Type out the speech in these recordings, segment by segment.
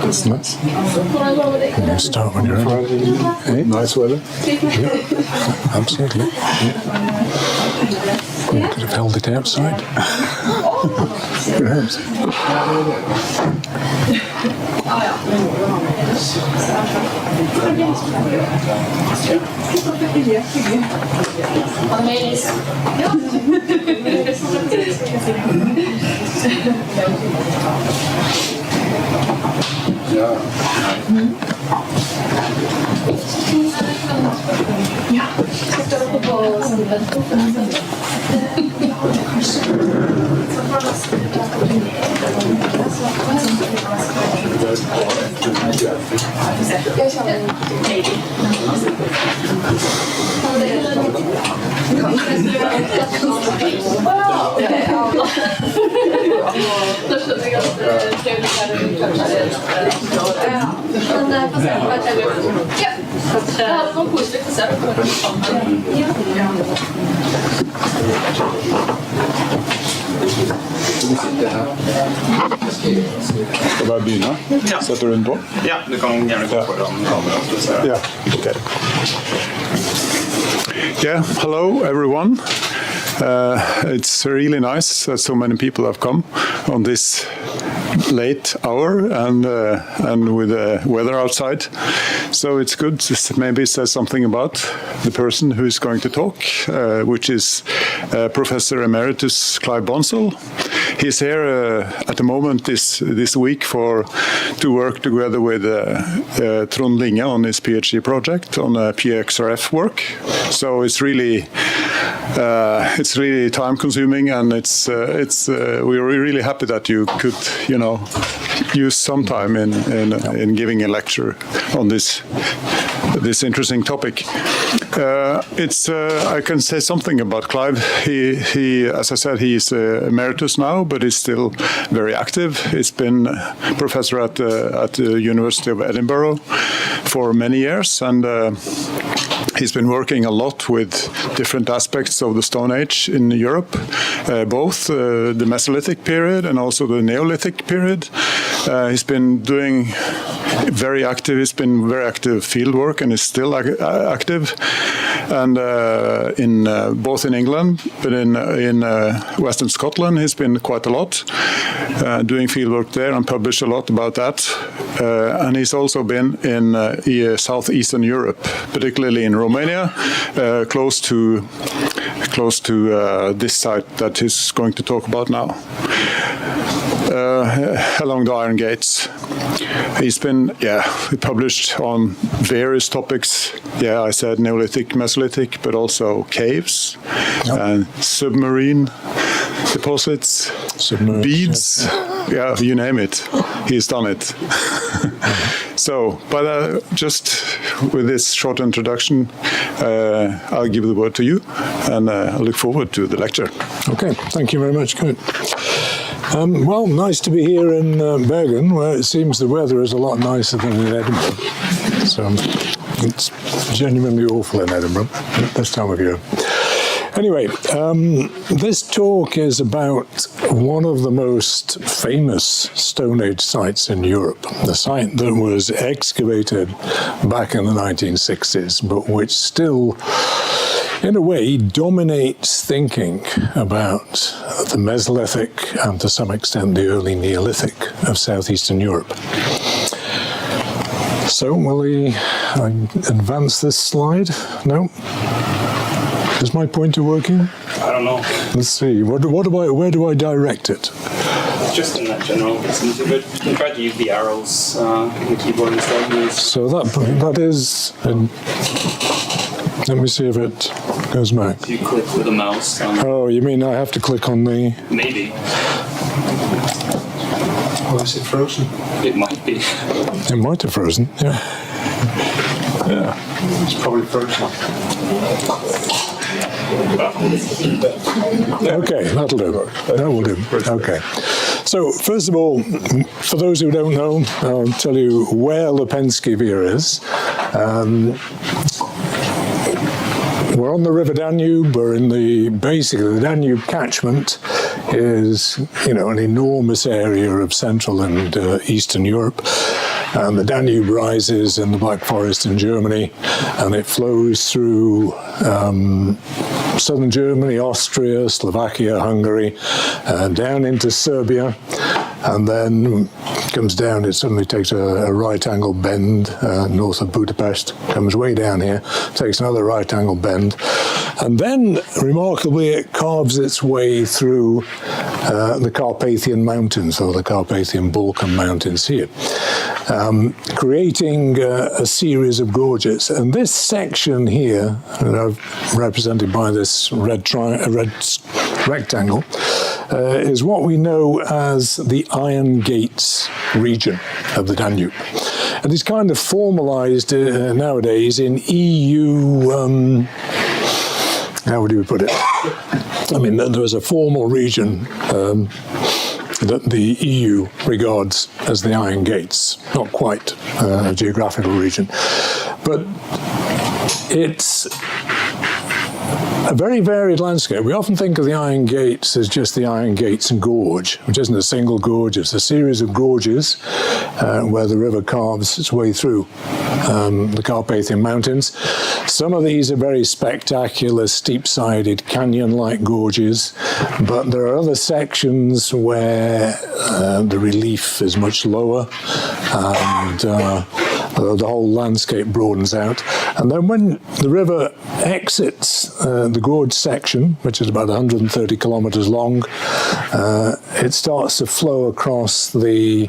That's nice. Can you start when you're ready? Hey? Nice weather. Yeah. Absolutely. Yeah. You could have held it outside. Perhaps. Skal bare begynne? Ja. Setter du den på? Ja, du kan gjerne gå foran kameraet. Yeah, okay. Yeah, hello everyone. It's really nice that so many people have come on this late hour and with the weather outside. So it's good to maybe say something about the person who is going to talk, which is Professor Emeritus Clive Bonsall. He's here at the moment this week to work together with Trond Linge on his PhD project on PXRF work. So it's really time consuming, and we're really happy that you could use some time in giving a lecture on this interesting topic. I can say something about Clive. He, as I said, he's emeritus now, but he's still very active. He's been professor at the University of Edinburgh for many years, and he's been working a lot with different aspects of the Stone Age in Europe, both the Mesolithic period and also the Neolithic period. He's been doing very active. He's been very active field work and is still active, and both in England, but in Western Scotland, he's been quite a lot doing field work there and published a lot about that. And he's also been in southeastern Europe, particularly in Romania, close to this site that he's going to talk about now. Along the Iron Gates. He's been, he published on various topics. Yeah, I said Neolithic, Mesolithic, but also caves and submarine deposits, beads. Yeah, you name it. He's done it. So, but just with this short introduction, I'll give the word to you, and I look forward to the lecture. Okay, thank you very much, Kurt. Well, nice to be here in Bergen, where it seems the weather is a lot nicer than in Edinburgh. So it's genuinely awful in Edinburgh at this time of year. Anyway, this talk is about one of the most famous Stone Age sites in Europe, the site that was excavated back in the 1960s, but which still, in a way, dominates thinking about the Mesolithic and, to some extent, the early Neolithic of southeastern Europe. So, will I advance this slide? No? Is my pointer working? I don't know. Let's see. Where do I direct it? Just in that general vicinity, but you can try to use the arrows in the keyboard instead. So that is... let me see if it goes back. If you click with the mouse. Oh, you mean I have to click on the... Maybe. Oh, is it frozen? It might be. It might have frozen, yeah. Yeah, it's probably frozen. Okay, that'll do. That will do. Okay. So, first of all, for those who don't know, I'll tell you where Lepenski Vir is. We're on the River Danube. We're in basically the Danube catchment is, an enormous area of Central and Eastern Europe. And the Danube rises in the Black Forest in Germany, and it flows through southern Germany, Austria, Slovakia, Hungary, down into Serbia, and then comes down. It suddenly takes a right-angle bend north of Budapest, comes way down here, takes another right-angle bend, and then, remarkably, it carves its way through the Carpathian Mountains, or the Carpathian Balkan Mountains here, creating a series of gorges. And this section here, represented by this red rectangle, is what we know as the Iron Gates region of the Danube. And it's kind of formalized nowadays in EU, how would you put it? I mean, there was a formal region that the EU regards as the Iron Gates, not quite a geographical region, but it's a very varied landscape. We often think of the Iron Gates as just the Iron Gates Gorge, which isn't a single gorge, it's a series of gorges where the river carves its way through the Carpathian Mountains. Some of these are very spectacular, steep-sided, canyon-like gorges, but there are other sections where the relief is much lower and the whole landscape broadens out. And then when the river exits the gorge section, which is about 130 kilometers long, it starts to flow across the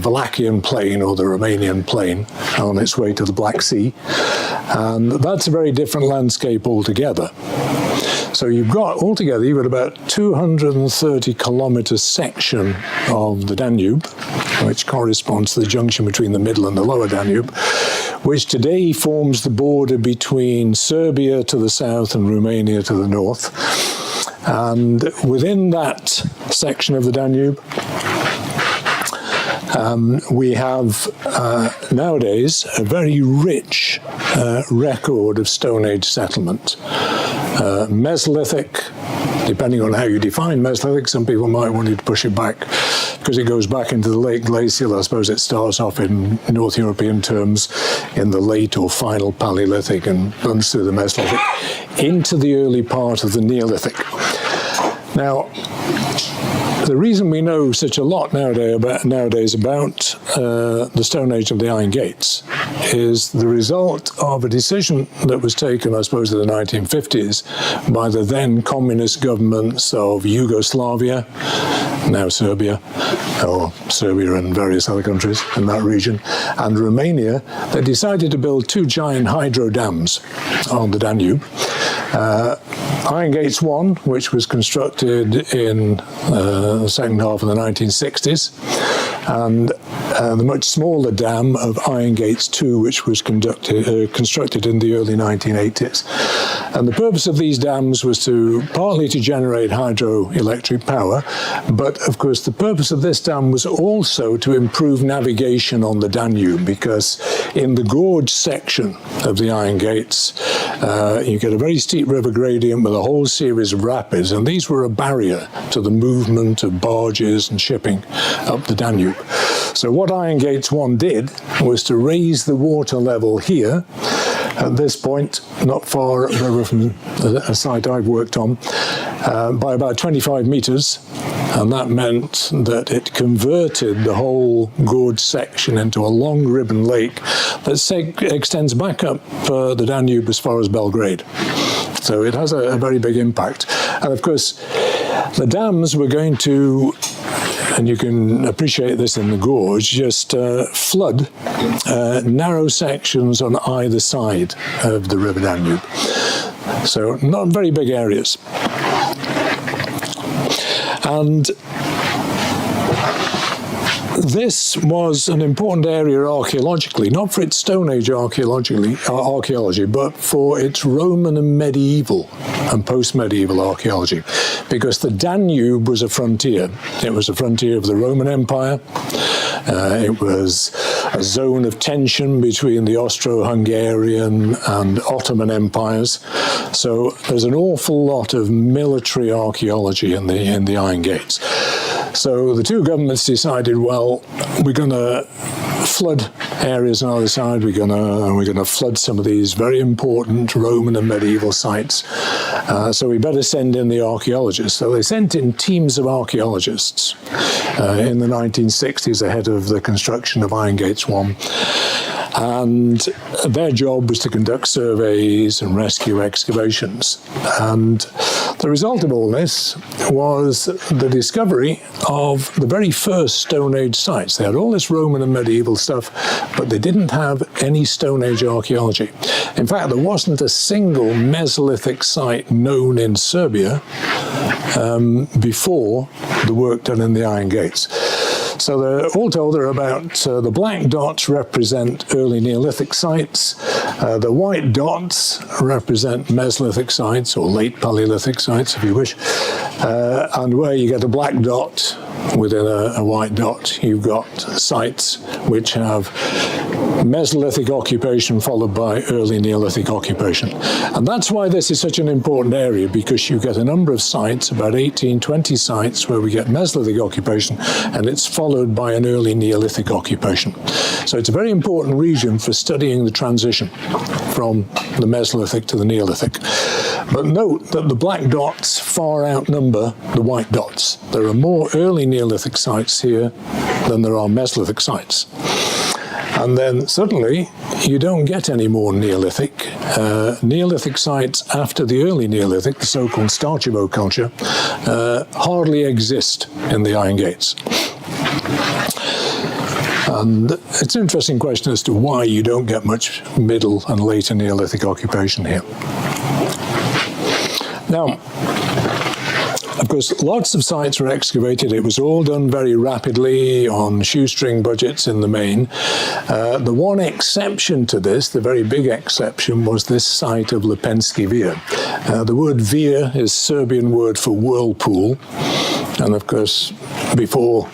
Wallachian plain, or the Romanian plain, on its way to the Black Sea. And that's a very different landscape altogether. So you've got about 230 kilometer section of the Danube, which corresponds to the junction between the middle and the lower Danube, which today forms the border between Serbia to the south and Romania to the north. And within that section of the Danube, we have nowadays a very rich record of Stone Age settlement. Mesolithic, depending on how you define Mesolithic, some people might want you to push it back because it goes back into the late glacial. I suppose it starts off in North European terms in the late or final Paleolithic and runs through the Mesolithic into the early part of the Neolithic. Now, the reason we know such a lot nowadays about the Stone Age of the Iron Gates is the result of a decision that was taken, I suppose, in the 1950s by the then communist governments of Yugoslavia, now Serbia, or Serbia and various other countries in that region, and Romania. They decided to build two giant hydro dams on the Danube. Iron Gates 1, which was constructed in the second half of the 1960s, and the much smaller dam of Iron Gates 2, which was constructed in the early 1980s. And the purpose of these dams was partly to generate hydroelectric power, but of course the purpose of this dam was also to improve navigation on the Danube, because in the gorge section of the Iron Gates, you get a very steep river gradient with a whole series of rapids, and these were a barrier to the movement of barges and shipping up the Danube. So what Iron Gates 1 did was to raise the water level here, at this point, not far over from a site I've worked on, by about 25 meters. And that meant that it converted the whole gorge section into a long ribbon lake that extends back up the Danube as far as Belgrade. So it has a very big impact. And of course, the dams were going to, and you can appreciate this in the gorge, just flood narrow sections on either side of the River Danube. So not very big areas. this was an important area archaeologically, not for its Stone Age archaeology, but for its Roman and medieval and post-medieval archaeology, because the Danube was a frontier. It was a frontier of the Roman Empire. It was a zone of tension between the Austro-Hungarian and Ottoman empires. So there's an awful lot of military archaeology in the Iron Gates. So the two governments decided, well, we're going to flood areas on either side. We're going to flood some of these very important Roman and medieval sites. So we better send in the archaeologists. So they sent in teams of archaeologists in the 1960s ahead of the construction of Iron Gates 1. And their job was to conduct surveys and rescue excavations. And the result of all this was the discovery of the very first Stone Age sites. They had all this Roman and medieval stuff, but they didn't have any Stone Age archaeology. In fact, there wasn't a single Mesolithic site known in Serbia before the work done in the Iron Gates. So all told, there are about, the black dots represent early Neolithic sites, the white dots represent Mesolithic sites, or late Paleolithic sites, if you wish, and where you get a black dot within a white dot, you've got sites which have Mesolithic occupation followed by early Neolithic occupation. And that's why this is such an important area, because you get a number of sites, about 18, 20 sites, where we get Mesolithic occupation, and it's followed by an early Neolithic occupation. So it's a very important region for studying the transition from the Mesolithic to the Neolithic. But note that the black dots far outnumber the white dots. There are more early Neolithic sites here than there are Mesolithic sites. And then suddenly, you don't get any more Neolithic. Neolithic sites after the early Neolithic, the so-called Starchevo culture, hardly exist in the Iron Gates. And it's an interesting question as to why you don't get much middle and later Neolithic occupation here. Now, of course, lots of sites were excavated. It was all done very rapidly on shoestring budgets in the main. The one exception to this, the very big exception, was this site of Lepenski Vir. The word vir is Serbian word for whirlpool. And of course, before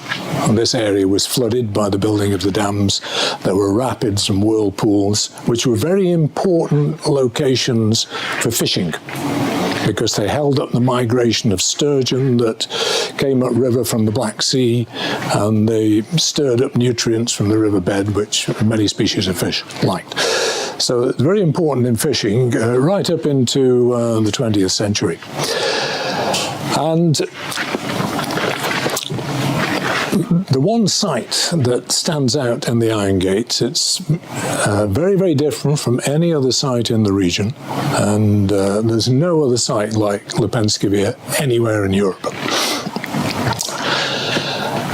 this area was flooded by the building of the dams, there were rapids and whirlpools, which were very important locations for fishing, because they held up the migration of sturgeon that came upriver from the Black Sea, and they stirred up nutrients from the riverbed, which many species of fish liked. So it's very important in fishing right up into the 20th century. And the one site that stands out in the Iron Gates, it's very, very different from any other site in the region, and there's no other site like Lepenski Vir anywhere in Europe.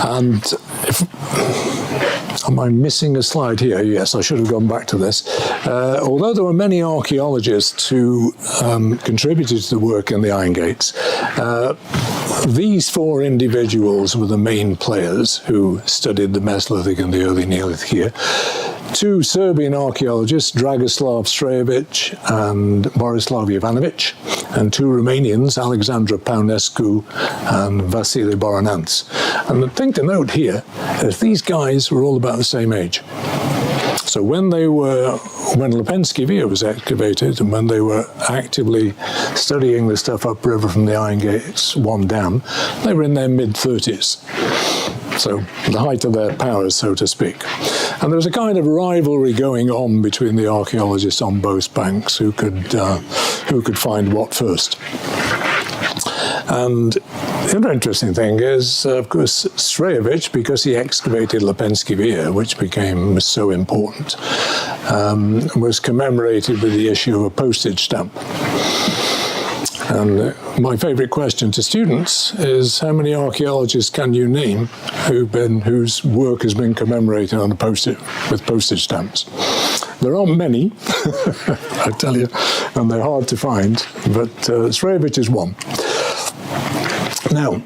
And am I missing a slide here? Yes, I should have gone back to this. Although there were many archaeologists who contributed to the work in the Iron Gates, these four individuals were the main players who studied the Mesolithic and the early Neolithic here. Two Serbian archaeologists, Dragoslav Strejovic and Borislav Jovanovic, and two Romanians, Alexandra Paunescu and Vasile Borananț. And the thing to note here is these guys were all about the same age. So when Lepenski Vir was excavated and when they were actively studying the stuff upriver from the Iron Gates 1 dam, they were in their mid-30s. So the height of their powers, so to speak. And there was a kind of rivalry going on between the archaeologists on both banks who could find what first. And the other interesting thing is, of course, Strejovic, because he excavated Lepenski Vir, which became so important, was commemorated with the issue of a postage stamp. And my favourite question to students is, how many archaeologists can you name whose work has been commemorated on with postage stamps? There aren't many, I tell you, and they're hard to find, but Strejovic is one. Now,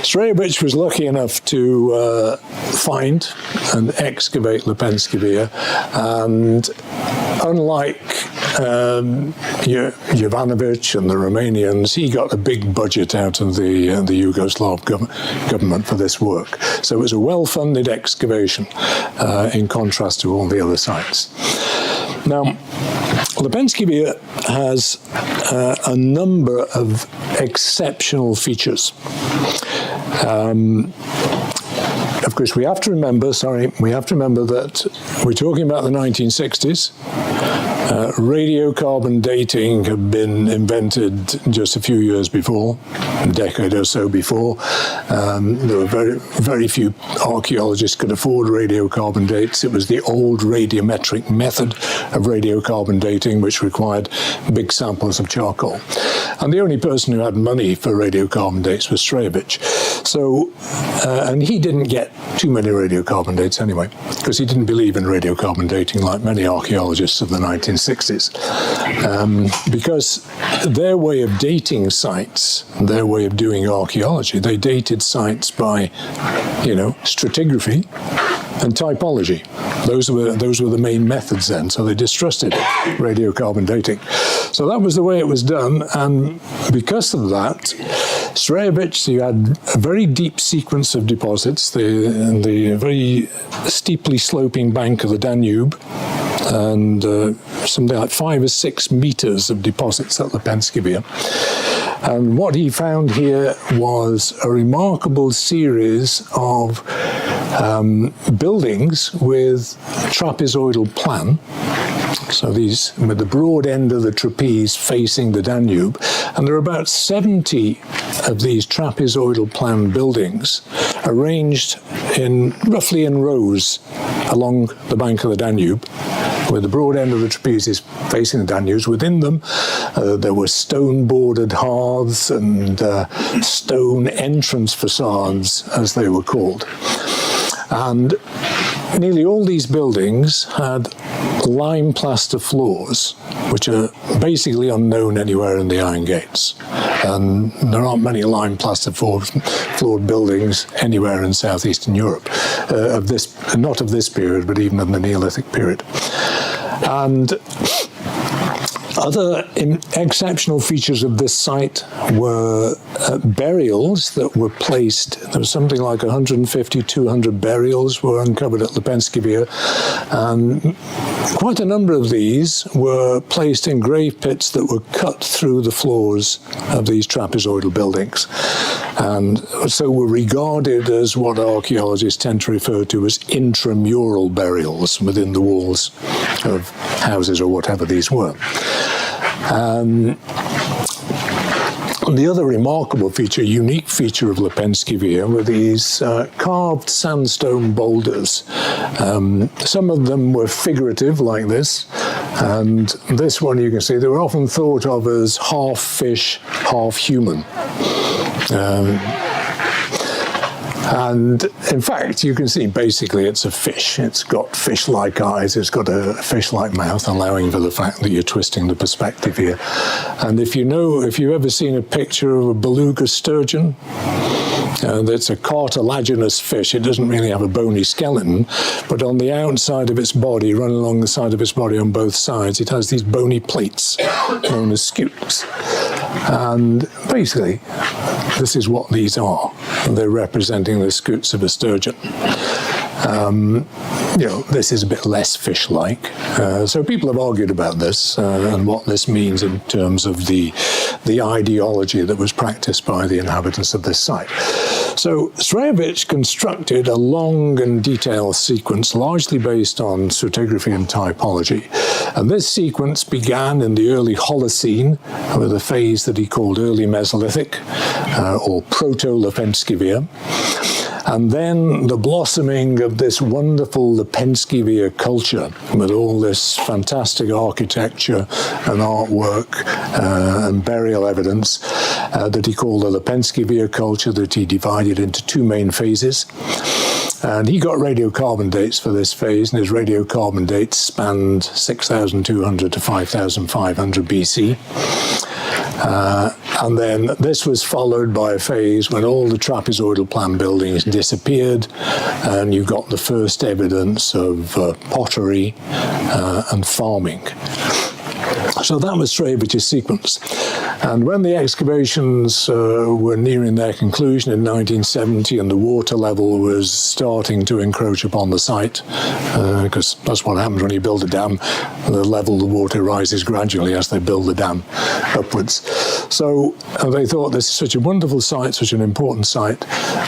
Strejevich was lucky enough to find and excavate Lepenski Vir, and unlike Jovanovic and the Romanians, he got a big budget out of the Yugoslav government for this work. So it was a well-funded excavation in contrast to all the other sites. Now, Lepenski Vir has a number of exceptional features. Of course, we have to remember that we're talking about the 1960s. Radiocarbon dating had been invented just a few years before, a decade or so before. There were very few archaeologists could afford radiocarbon dates. It was the old radiometric method of radiocarbon dating, which required big samples of charcoal. And the only person who had money for radiocarbon dates was Strejevich. So, and he didn't get too many radiocarbon dates anyway, because he didn't believe in radiocarbon dating like many archaeologists of the 1960s. Because their way of dating sites, their way of doing archaeology, they dated sites by, stratigraphy and typology. Those were the main methods then, so they distrusted radiocarbon dating. So that was the way it was done, and because of that, Strejevich, you had a very deep sequence of deposits, the very steeply sloping bank of the Danube, and something like 5 or 6 meters of deposits at Lepenski Vir. And what he found here was a remarkable series of buildings with trapezoidal plan. So these, with the broad end of the trapeze facing the Danube, and there are about 70 of these trapezoidal plan buildings arranged roughly in rows along the bank of the Danube, where the broad end of the trapeze is facing the Danube. Within them, there were stone-bordered hearths and stone entrance facades, as they were called. And nearly all these buildings had lime plaster floors, which are basically unknown anywhere in the Iron Gates. And there aren't many lime plaster floored buildings anywhere in southeastern Europe, not of this period, but even in the Neolithic period. And other exceptional features of this site were burials that were placed. There was something like 150, 200 burials were uncovered at Lepenski Vir, and quite a number of these were placed in grave pits that were cut through the floors of these trapezoidal buildings, and so were regarded as what archaeologists tend to refer to as intramural burials within the walls of houses or whatever these were. The other remarkable feature, unique feature of Lepenski Vir were these carved sandstone boulders. Some of them were figurative, like this, and this one you can see, they were often thought of as half fish, half human. And in fact, you can see basically it's a fish. It's got fish-like eyes, it's got a fish-like mouth, allowing for the fact that you're twisting the perspective here. And if you've ever seen a picture of a beluga sturgeon, it's a cartilaginous fish. It doesn't really have a bony skeleton, but on the outside of its body, running along the side of its body on both sides, it has these bony plates known as scutes. And basically, this is what these are. They're representing the scutes of a sturgeon. This is a bit less fish-like. So people have argued about this and what this means in terms of the ideology that was practiced by the inhabitants of this site. So Strejevich constructed a long and detailed sequence largely based on stratigraphy and typology. And this sequence began in the early Holocene with a phase that he called early Mesolithic or proto-Lepenski Vir. And then the blossoming of this wonderful Lepenski Vir culture with all this fantastic architecture and artwork and burial evidence that he called the Lepenski Vir culture, that he divided into 2 main phases. And he got radiocarbon dates for this phase, and his radiocarbon dates spanned 6,200 to 5,500 BC. And then this was followed by a phase when all the trapezoidal plan buildings disappeared, and you got the first evidence of pottery and farming. So that was Srejevich's sequence. And when the excavations were nearing their conclusion in 1970 and the water level was starting to encroach upon the site, because that's what happens when you build a dam, the level of the water rises gradually as they build the dam upwards. So they thought this is such a wonderful site, such an important site,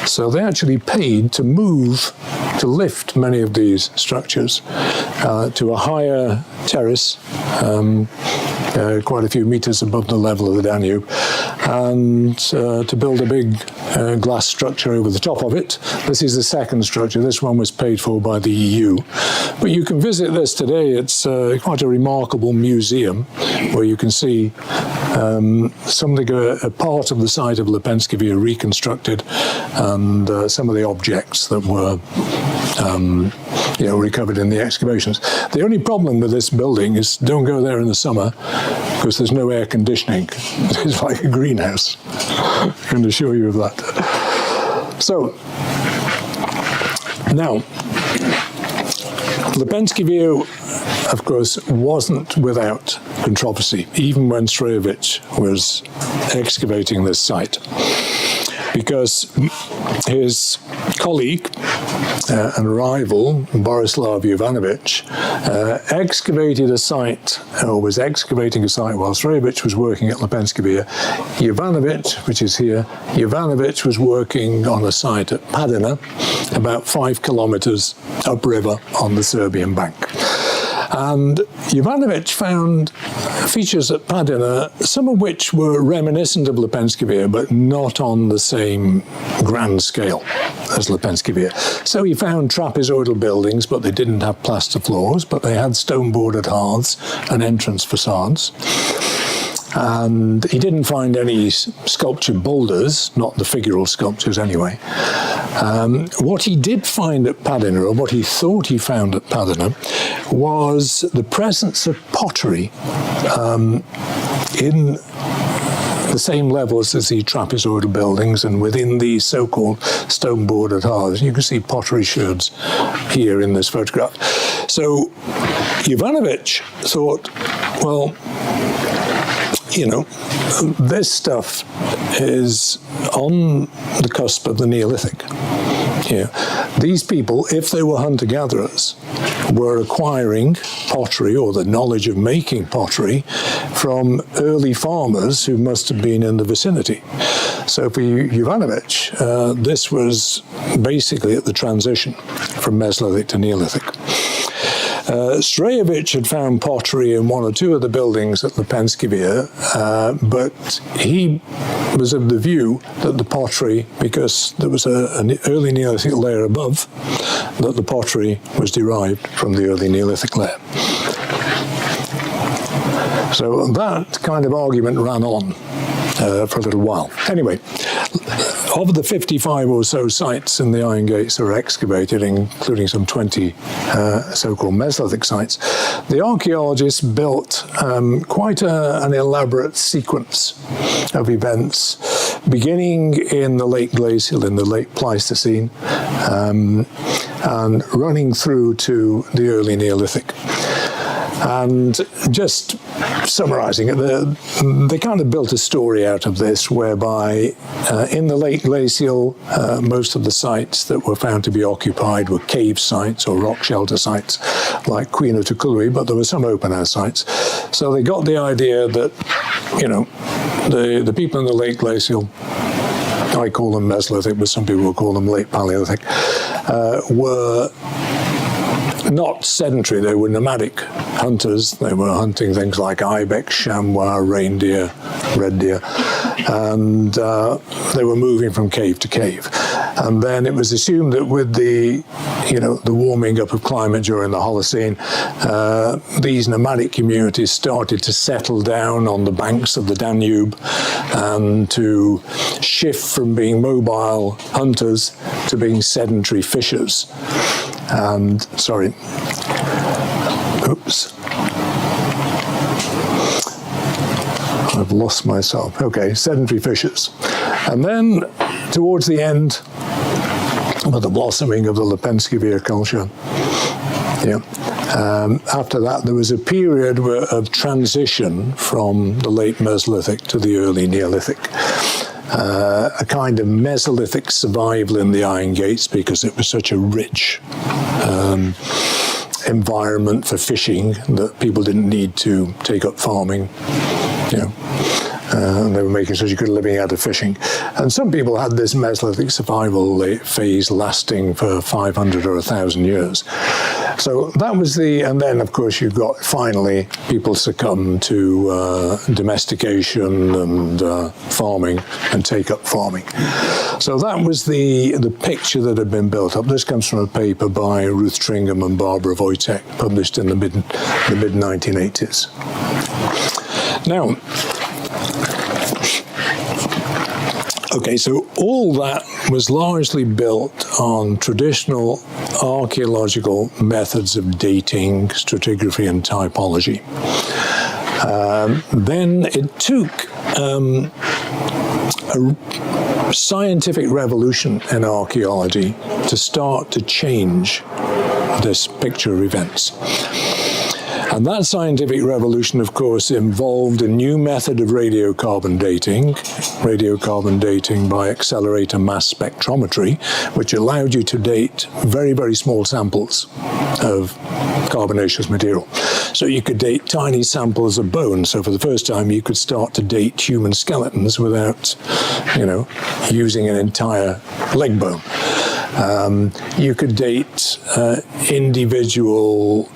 so they actually paid to lift many of these structures to a higher terrace, quite a few meters above the level of the Danube, and to build a big glass structure over the top of it. This is the second structure. This one was paid for by the EU. But you can visit this today. It's quite a remarkable museum where you can see a part of the site of Lepenski Vir reconstructed, and some of the objects that were recovered in the excavations. The only problem with this building is don't go there in the summer because there's no air conditioning. It's like a greenhouse. I can assure you of that. So, now, Lepenski Vir, of course, wasn't without controversy, even when Srejevich was excavating this site, because his colleague and rival, Borislav Jovanovic, excavated a site, or was excavating a site while Srejevich was working at Lepenski Vir. Jovanovic, which is here, Jovanovic was working on a site at Padina, about 5 kilometers upriver on the Serbian bank. And Jovanovic found features at Padina, some of which were reminiscent of Lepenski Vir, but not on the same grand scale as Lepenski Vir. So he found trapezoidal buildings, but they didn't have plaster floors, but they had stone-bordered hearths and entrance facades. And he didn't find any sculptured boulders, not the figural sculptures anyway. What he did find at Padina, or what he thought he found at Padina, was the presence of pottery in the same levels as the trapezoidal buildings and within these so-called stone-bordered hearths. You can see pottery sherds here in this photograph. So Jovanovic thought, well, this stuff is on the cusp of the Neolithic. These people, if they were hunter-gatherers, were acquiring pottery or the knowledge of making pottery from early farmers who must have been in the vicinity. So for Jovanovic, this was basically at the transition from Mesolithic to Neolithic. Srejevich had found pottery in one or two of the buildings at Lepenski Vir, but he was of the view that the pottery, because there was an early Neolithic layer above, that the pottery was derived from the early Neolithic layer. So that kind of argument ran on for a little while. Anyway, of the 55 or so sites in the Iron Gates that were excavated, including some 20 so-called Mesolithic sites, the archaeologists built quite an elaborate sequence of events, beginning in the late glacial, in the late Pleistocene, and running through to the early Neolithic. And just summarizing it, they kind of built a story out of this whereby in the late glacial, most of the sites that were found to be occupied were cave sites or rock shelter sites like Queen of Tukului, but there were some open-air sites. So they got the idea that, the people in the late glacial, I call them Mesolithic, but some people will call them late Paleolithic, were not sedentary. They were nomadic hunters. They were hunting things like ibex, chamois, reindeer, red deer, and they were moving from cave to cave. And then it was assumed that with the warming up of climate during the Holocene, these nomadic communities started to settle down on the banks of the Danube and to shift from being mobile hunters to being sedentary fishers. And, sorry, oops. I I've lost myself. Okay, sedentary fissures. And then towards the end, with the blossoming of the Lepenski Vir culture, after that, there was a period of transition from the late Mesolithic to the early Neolithic. A kind of Mesolithic survival in the Iron Gates because it was such a rich environment for fishing that people didn't need to take up farming. They were making such a good living out of fishing. And some people had this Mesolithic survival phase lasting for 500 or 1,000 years. So that was and then of course you've got finally people succumb to domestication and farming and take up farming. So that was the picture that had been built up. This comes from a paper by Ruth Tringham and Barbara Wojtek, published in the mid 1980s. Now, okay, so all that was largely built on traditional archaeological methods of dating, stratigraphy, and typology. Then it took a scientific revolution in archaeology to start to change this picture of events. And that scientific revolution, of course, involved a new method of radiocarbon dating by accelerator mass spectrometry, which allowed you to date very, very small samples of carbonaceous material. So you could date tiny samples of bone. So for the first time, you could start to date human skeletons without, using an entire leg bone. You could date individual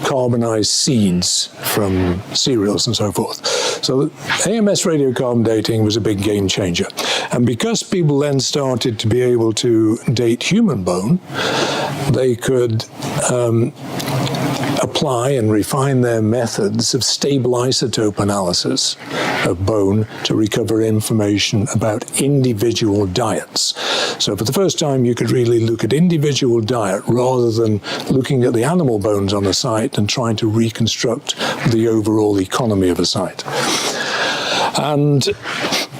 carbonized seeds from cereals and so forth. So AMS radiocarbon dating was a big game changer. And because people then started to be able to date human bone, they could apply and refine their methods of stable isotope analysis of bone to recover information about individual diets. So for the first time, you could really look at individual diet rather than looking at the animal bones on a site and trying to reconstruct the overall economy of a site. And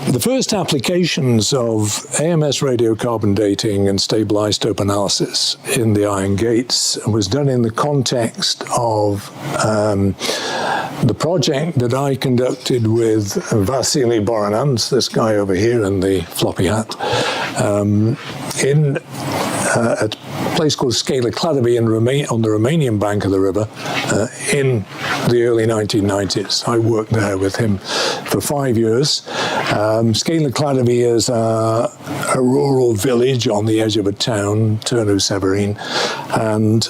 the first applications of AMS radiocarbon dating and stable isotope analysis in the Iron Gates was done in the context of the project that I conducted with Vasily Boronans, this guy over here in the floppy hat, at a place called Scala Cladovi on the Romanian bank of the river in the early 1990s. I worked there with him for 5 years. Scala Cladovi is a rural village on the edge of a town, Târnu Severin, and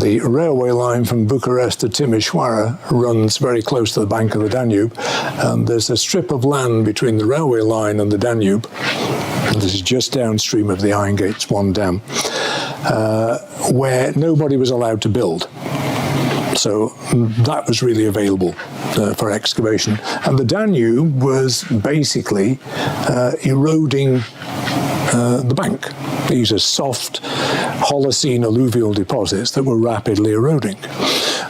the railway line from Bucharest to Timișoara runs very close to the bank of the Danube, and there's a strip of land between the railway line and the Danube. This is just downstream of the Iron Gates 1 dam, where nobody was allowed to build. So that was really available for excavation. And the Danube was basically eroding the bank. These are soft Holocene alluvial deposits that were rapidly eroding.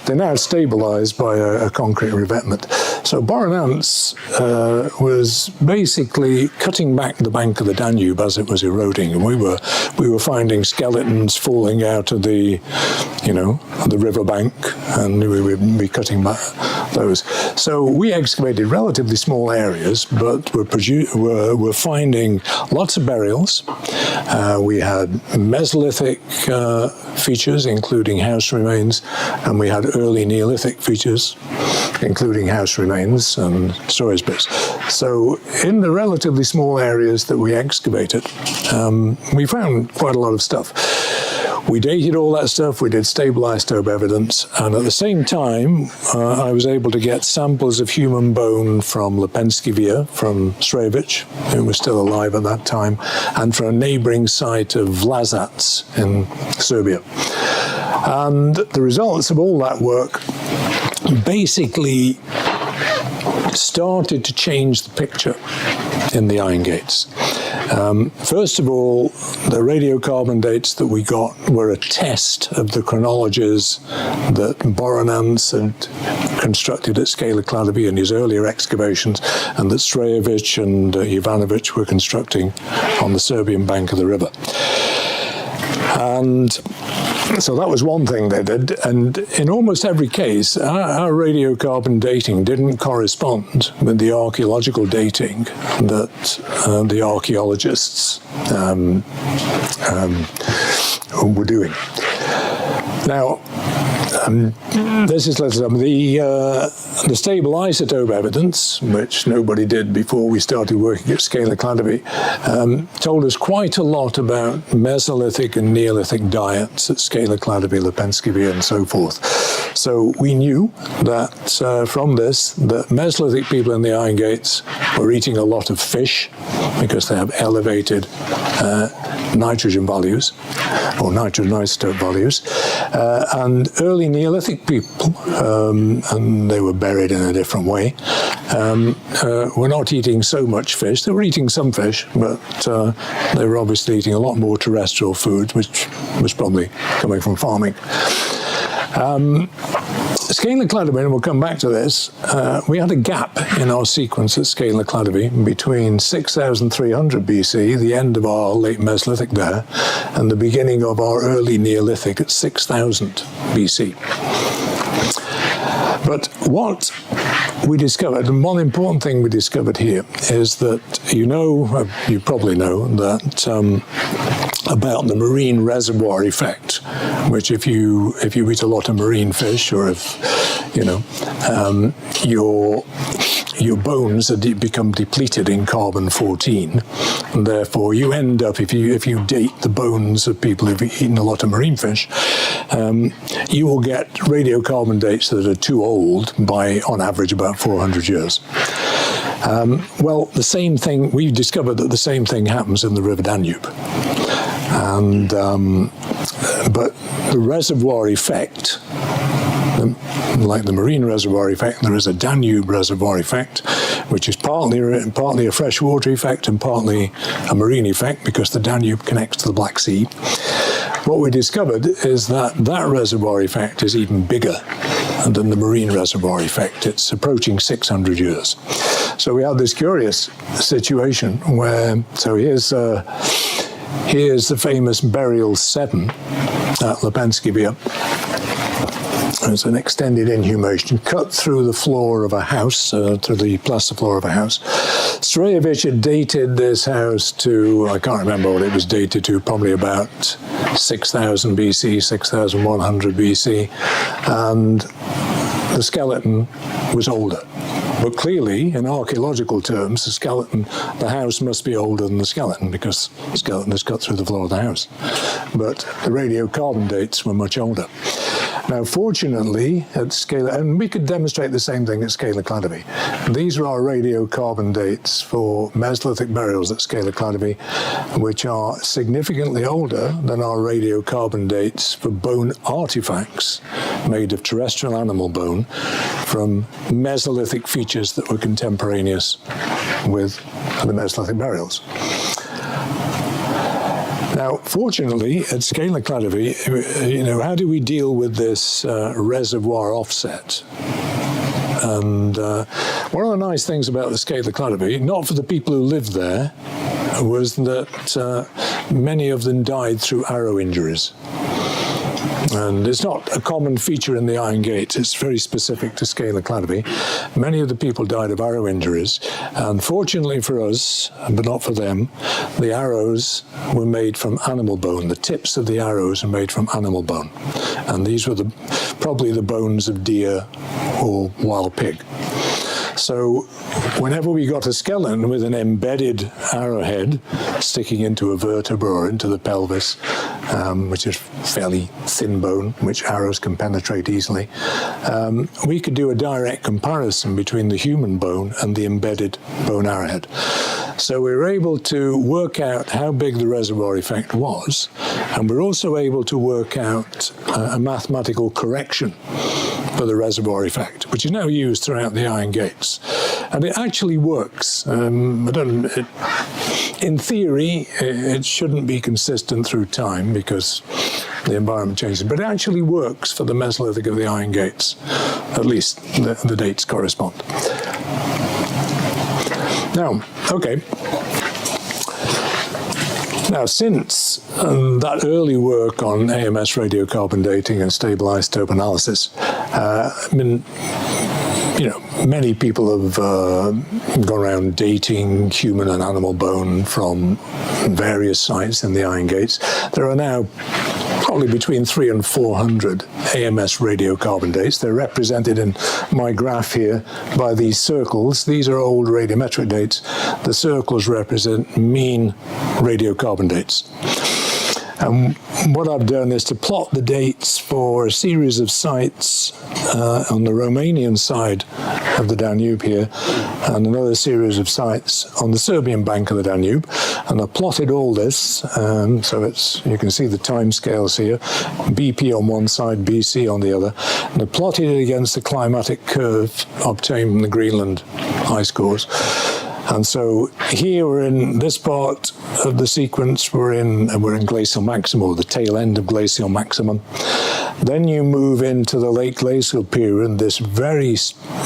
They're now stabilized by a concrete revetment. So Boronans was basically cutting back the bank of the Danube as it was eroding, and we were finding skeletons falling out of the river bank, and we would be cutting back those. So we excavated relatively small areas, but we're finding lots of burials. We had Mesolithic features, including house remains, and we had early Neolithic features, including house remains and storage bits. So in the relatively small areas that we excavated, we found quite a lot of stuff. We dated all that stuff, we did stable isotope evidence, and at the same time, I was able to get samples of human bone from Lepenski Vir, from Srevic, who was still alive at that time, and from a neighboring site of Vlasac in Serbia. And the results of all that work basically started to change the picture in the Iron Gates. First of all, the radiocarbon dates that we got were a test of the chronologies that Boronans had constructed at Scala Cladovi in his earlier excavations, and that Strejevic and Ivanovic were constructing on the Serbian bank of the river. And so that was one thing they did, and in almost every case, our radiocarbon dating didn't correspond with the archaeological dating that the archaeologists were doing. Now, this is the stable isotope evidence, which nobody did before we started working at Scala Cladovi, told us quite a lot about Mesolithic and Neolithic diets at Scala Cladovi, Lepenski Vir, and so forth. So we knew that from this, that Mesolithic people in the Iron Gates were eating a lot of fish because they have elevated nitrogen values, or nitrogen isotope values, and early Neolithic people, and they were buried in a different way, were not eating so much fish. They were eating some fish, but they were obviously eating a lot more terrestrial food, which was probably coming from farming. Scala Cladovi, and we'll come back to this, we had a gap in our sequence at Scala Cladovi between 6,300 BC, the end of our late Mesolithic there, and the beginning of our early Neolithic at 6,000 BC. But what we discovered, and one important thing we discovered here, is that you probably know that about the marine reservoir effect, which if you eat a lot of marine fish, or if your bones become depleted in carbon-14, and therefore you end up, if you date the bones of people who've eaten a lot of marine fish, you will get radiocarbon dates that are too old by, on average, about 400 years. Well, the same thing, we discovered that the same thing happens in the River Danube. And but the reservoir effect, like the marine reservoir effect, there is a Danube reservoir effect, which is partly a freshwater effect and partly a marine effect, because the Danube connects to the Black Sea. What we discovered is that reservoir effect is even bigger than the marine reservoir effect. It's approaching 600 years. So we have this curious situation where, so here's the famous burial 7 at Lepenski Vir. It's an extended inhumation cut through the floor of a house, through the plaster floor of a house. Strejevic had dated this house to, I can't remember what it was dated to, probably about 6,000 BC, 6,100 BC, and the skeleton was older. But clearly, in archaeological terms, the house must be older than the skeleton, because the skeleton is cut through the floor of the house. But the radiocarbon dates were much older. Now, fortunately, at Scala, and we could demonstrate the same thing at Scala Cladovi. These are our radiocarbon dates for Mesolithic burials at Scala Cladovi, which are significantly older than our radiocarbon dates for bone artifacts made of terrestrial animal bone from Mesolithic features that were contemporaneous with the Mesolithic burials. Now, fortunately, at Scala Cladovi, how do we deal with this reservoir offset? And one of the nice things about the Scala Cladovi, not for the people who lived there, was that many of them died through arrow injuries. And it's not a common feature in the Iron Gates. It's very specific to Scala Cladovi. Many of the people died of arrow injuries. And fortunately for us, but not for them, the arrows were made from animal bone. The tips of the arrows are made from animal bone. And these were probably the bones of deer or wild pig. So whenever we got a skeleton with an embedded arrowhead sticking into a vertebra or into the pelvis, which is fairly thin bone, which arrows can penetrate easily, we could do a direct comparison between the human bone and the embedded bone arrowhead. So we were able to work out how big the reservoir effect was, and we're also able to work out a mathematical correction for the reservoir effect, which is now used throughout the Iron Gates. And it actually works. In theory, it shouldn't be consistent through time because the environment changes, but it actually works for the Mesolithic of the Iron Gates. At least the dates correspond. Now, okay. Now, since that early work on AMS radiocarbon dating and stable isotope analysis, many people have gone around dating human and animal bone from various sites in the Iron Gates. There are now probably between 300 and 400 AMS radiocarbon dates. They're represented in my graph here by these circles. These are old radiometric dates. The circles represent mean radiocarbon dates. And what I've done is to plot the dates for a series of sites on the Romanian side of the Danube here, and another series of sites on the Serbian bank of the Danube. And I've plotted all this, so you can see the time scales here, BP on one side, BC on the other, and I've plotted it against the climatic curve obtained from the Greenland ice cores. And so here we're in this part of the sequence, we're in glacial maximum, or the tail end of glacial maximum. Then you move into the late glacial period, this very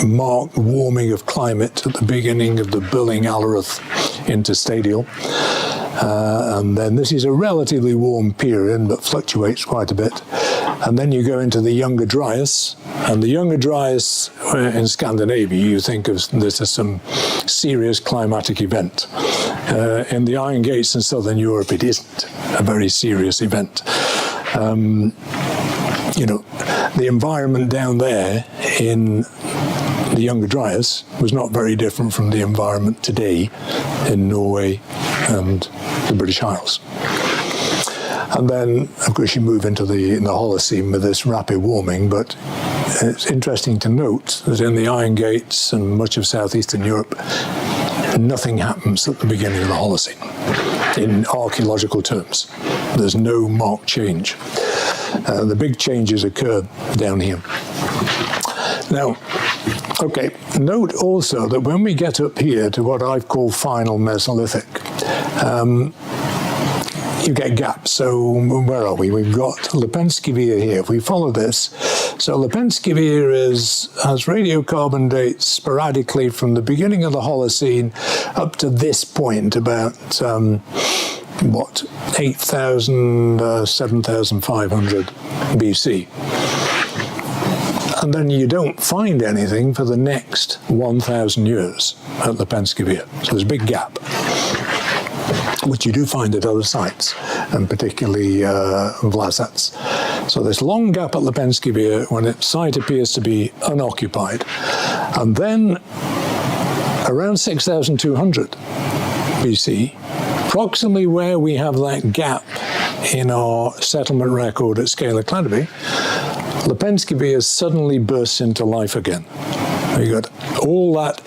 marked warming of climate at the beginning of the Billing-Allerith interstadial. And then this is a relatively warm period, but fluctuates quite a bit. And then you go into the Younger Dryas, and the Younger Dryas in Scandinavia, you think of this as some serious climatic event. In the Iron Gates in Southern Europe, it isn't a very serious event. The environment down there in the Younger Dryas was not very different from the environment today in Norway and the British Isles. And then, of course, you move into the Holocene with this rapid warming, but it's interesting to note that in the Iron Gates and much of southeastern Europe, nothing happens at the beginning of the Holocene, in archaeological terms. There's no marked change. The big changes occur down here. Now, okay, note also that when we get up here to what I've called final Mesolithic, you get gaps. So where are we? We've got Lepenski Vir here. If we follow this, so Lepenski Vir has radiocarbon dates sporadically from the beginning of the Holocene up to this point, about 8,000, 7,500 BC. And then you don't find anything for the next 1,000 years at Lepenski Vir. So there's a big gap, which you do find at other sites, and particularly Vlasats. So this long gap at Lepenski Vir when its site appears to be unoccupied. And then around 6,200 BC, approximately where we have that gap in our settlement record at Scala Cladeby, Lepenski Vir suddenly bursts into life again. You got all that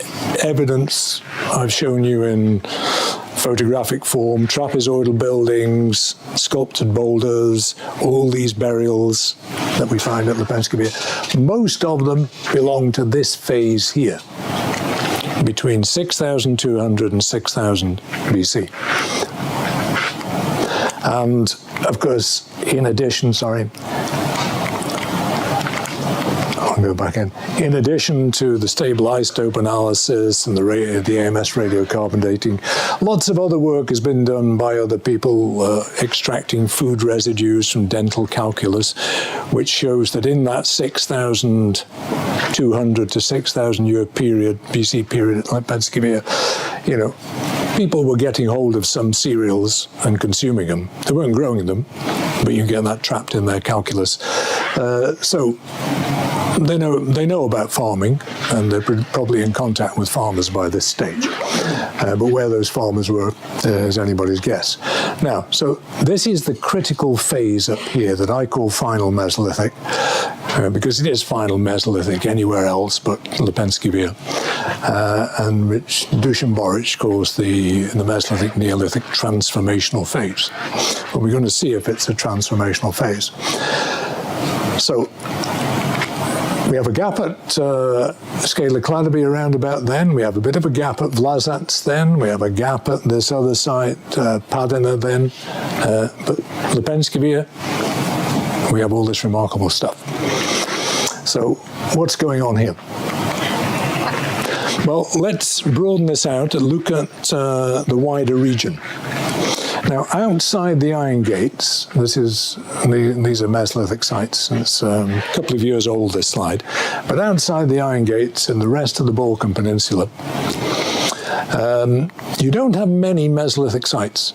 evidence I've shown you in photographic form, trapezoidal buildings, sculpted boulders, all these burials that we find at Lepenski Vir. Most of them belong to this phase here, between 6,200 and 6,000 BC. And of course, in addition, go back in. In addition to the stable isotope analysis and the AMS radiocarbon dating, lots of other work has been done by other people extracting food residues from dental calculus, which shows that in that 6,200 to 6,000 year period, BC period at Lepenski Vir, people were getting hold of some cereals and consuming them. They weren't growing them, but you get that trapped in their calculus. So they know about farming, and they're probably in contact with farmers by this stage. But where those farmers were is anybody's guess. Now, so this is the critical phase up here that I call final Mesolithic, because it is final Mesolithic anywhere else but Lepenski Vir, and which Dusan Boric calls the Mesolithic Neolithic transformational phase. But we're going to see if it's a transformational phase. So We have a gap at Scala Cladoby around about then. We have a bit of a gap at Vlasats then. We have a gap at this other site, Padina then. But Lepenski Vir, we have all this remarkable stuff. So what's going on here? Well, let's broaden this out and look at the wider region. Now, outside the Iron Gates, these are Mesolithic sites, and it's a couple of years old, this slide, but outside the Iron Gates and the rest of the Balkan Peninsula, you don't have many Mesolithic sites.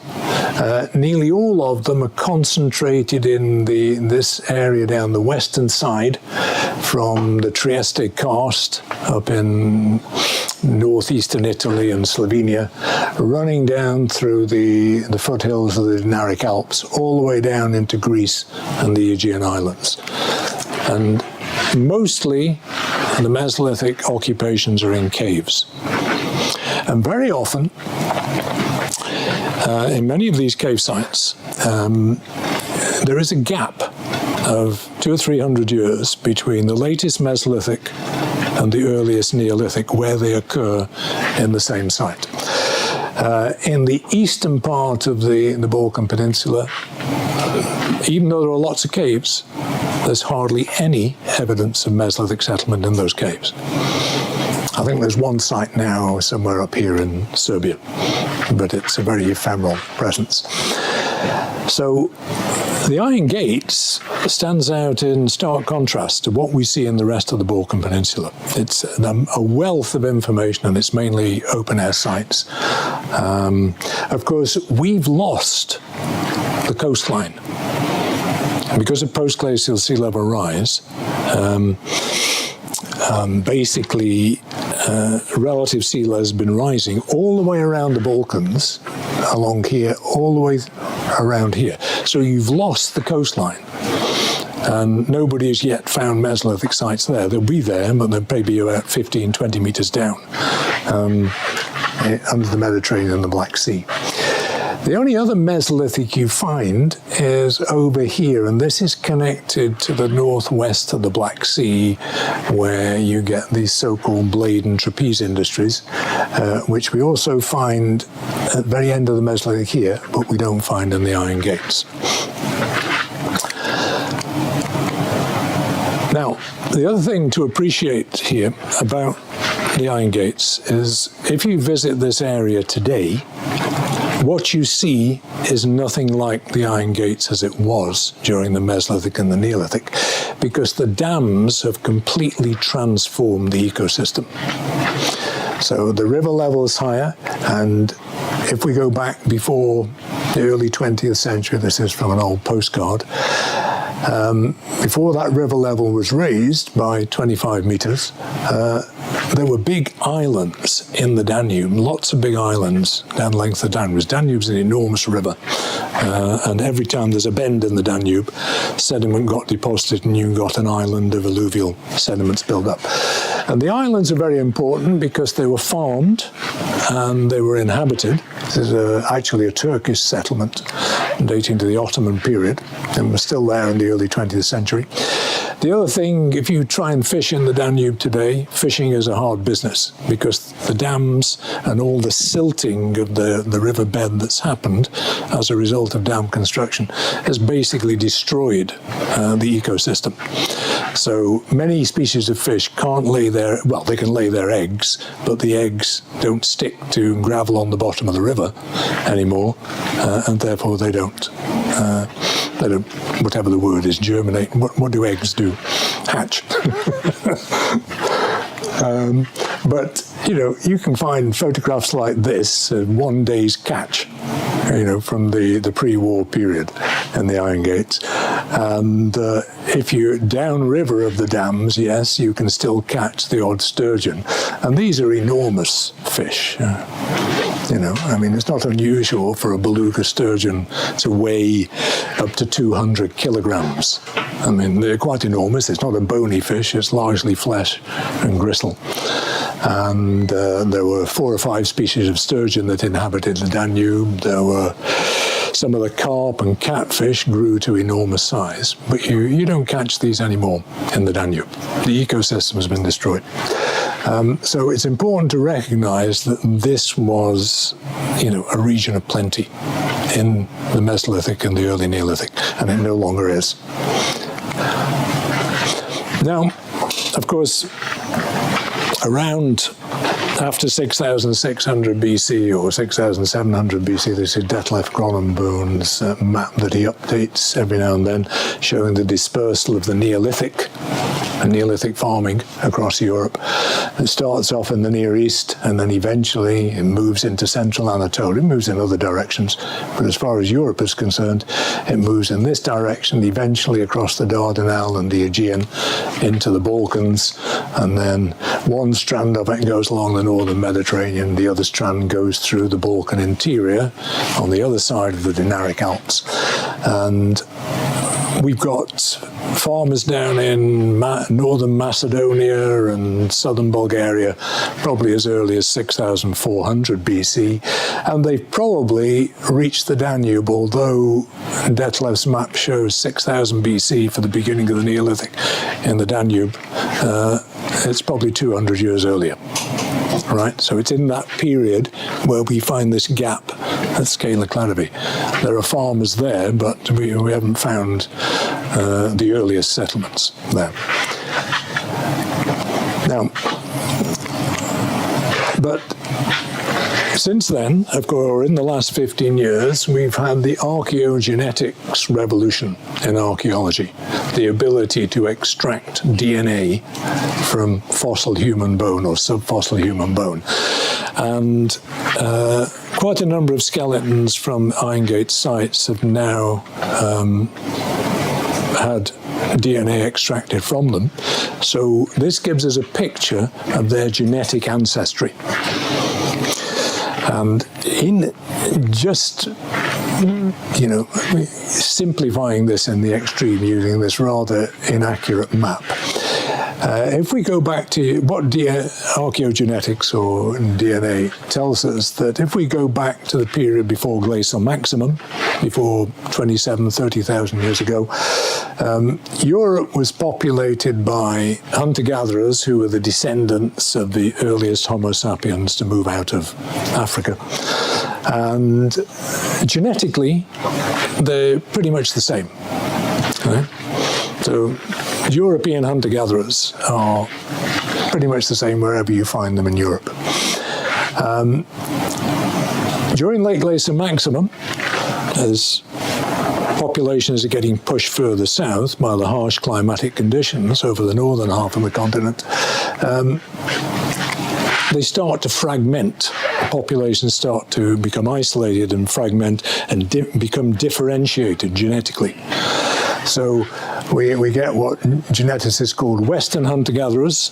Nearly all of them are concentrated in this area down the western side, from the Trieste karst up in northeastern Italy and Slovenia, running down through the foothills of the Dinaric Alps, all the way down into Greece and the Aegean Islands. And mostly the Mesolithic occupations are in caves. And very often, in many of these cave sites, there is a gap of 200 or 300 years between the latest Mesolithic and the earliest Neolithic, where they occur in the same site. In the eastern part of the Balkan Peninsula, even though there are lots of caves, there's hardly any evidence of Mesolithic settlement in those caves. I think there's one site now somewhere up here in Serbia, but it's a very ephemeral presence. So the Iron Gates stands out in stark contrast to what we see in the rest of the Balkan Peninsula. It's a wealth of information, and it's mainly open-air sites. Of course, we've lost the coastline. Because of post-glacial sea level rise, basically relative sea level has been rising all the way around the Balkans, along here, all the way around here. So you've lost the coastline. And nobody has yet found Mesolithic sites there. They'll be there, but they'll probably be about 15, 20 meters down under the Mediterranean and the Black Sea. The only other Mesolithic you find is over here, and this is connected to the northwest of the Black Sea, where you get these so-called blade and trapeze industries, which we also find at the very end of the Mesolithic here, but we don't find in the Iron Gates. Now, the other thing to appreciate here about the Iron Gates is if you visit this area today, what you see is nothing like the Iron Gates as it was during the Mesolithic and the Neolithic, because the dams have completely transformed the ecosystem. So the river level is higher, and if we go back before the early 20th century, this is from an old postcard, before that river level was raised by 25 meters, there were big islands in the Danube, lots of big islands down the length of the Danube. Danube's an enormous river, and every time there's a bend in the Danube, sediment got deposited and you got an island of alluvial sediments built up. And the islands are very important because they were farmed and they were inhabited. This is actually a Turkish settlement dating to the Ottoman period, and was still there in the early 20th century. The other thing, if you try and fish in the Danube today, fishing is a hard business because the dams and all the silting of the riverbed that's happened as a result of dam construction has basically destroyed the ecosystem. So many species of fish can't lay their, well, they can lay their eggs, but the eggs don't stick to gravel on the bottom of the river anymore, and therefore they don't, whatever the word is, germinate. What do eggs do? Hatch. But, you know, you can find photographs like this, one day's catch, you know, from the pre-war period in the Iron Gates. And if you're downriver of the dams, yes, you can still catch the odd sturgeon. And these are enormous fish. You know, I mean, it's not unusual for a beluga sturgeon to weigh up to 200 kilograms. I mean, they're quite enormous. It's not a bony fish. It's largely flesh and gristle. And there were 4 or 5 species of sturgeon that inhabited the Danube. There were Some of the carp and catfish grew to enormous size, but you don't catch these anymore in the Danube. The ecosystem has been destroyed. So it's important to recognize that this was, a region of plenty in the Mesolithic and the early Neolithic, and it no longer is. Now, of course, around after 6,600 BC or 6,700 BC, this is Detlef Gronenboom's map that he updates every now and then, showing the dispersal of the Neolithic and Neolithic farming across Europe. It starts off in the Near East, and then eventually it moves into central Anatolia, moves in other directions. But as far as Europe is concerned, it moves in this direction, eventually across the Dardanelles and the Aegean into the Balkans, and then one strand of it goes along the northern Mediterranean, the other strand goes through the Balkan interior on the other side of the Dinaric Alps. And we've got farmers down in northern Macedonia and southern Bulgaria, probably as early as 6,400 BC, and they've probably reached the Danube, although Detlef's map shows 6,000 BC for the beginning of the Neolithic in the Danube. It's probably 200 years earlier. Right, so it's in that period where we find this gap at Scala Cladovi. There are farmers there, but we haven't found the earliest settlements there. Now, but since then, of course, or in the last 15 years, we've had the archaeogenetics revolution in archaeology, the ability to extract DNA from fossil human bone or subfossil human bone. And quite a number of skeletons from Iron Gate sites have now had DNA extracted from them. So this gives us a picture of their genetic ancestry. And in just, simplifying this in the extreme using this rather inaccurate map, if we go back to what archaeogenetics or DNA tells us, that if we go back to the period before glacial maximum, before 27,000, 30,000 years ago, Europe was populated by hunter-gatherers who were the descendants of the earliest Homo sapiens to move out of Africa. And genetically, they're pretty much the same. Right? So European hunter-gatherers are pretty much the same wherever you find them in Europe. During late glacial maximum, as populations are getting pushed further south by the harsh climatic conditions over the northern half of the continent, they start to fragment. Populations start to become isolated and fragment and become differentiated genetically. So we get what geneticists call Western hunter-gatherers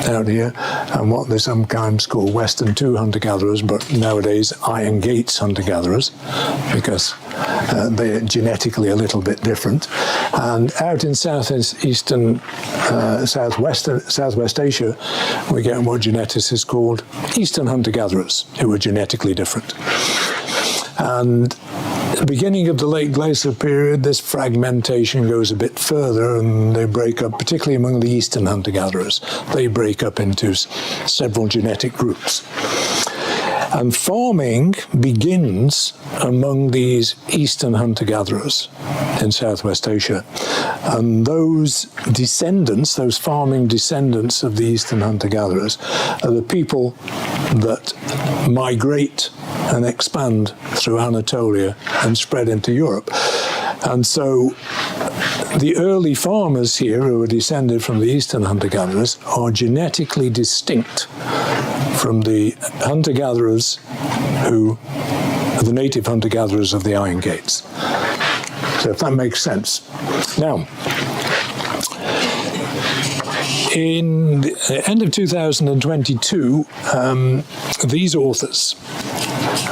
out here, and what they sometimes call Western II hunter-gatherers, but nowadays Iron Gates hunter-gatherers, because they're genetically a little bit different. And out in Southwest Asia, we get what geneticists called Eastern hunter-gatherers, who are genetically different. And at the beginning of the late glacial period, this fragmentation goes a bit further, and they break up, particularly among the eastern hunter-gatherers. They break up into several genetic groups. And farming begins among these eastern hunter-gatherers in Southwest Asia. And those descendants, those farming descendants of the eastern hunter-gatherers, are the people that migrate and expand through Anatolia and spread into Europe. And so the early farmers here, who are descended from the eastern hunter-gatherers, are genetically distinct from the hunter-gatherers who are the native hunter-gatherers of the Iron Gates. So if that makes sense. Now, in the end of 2022, these authors,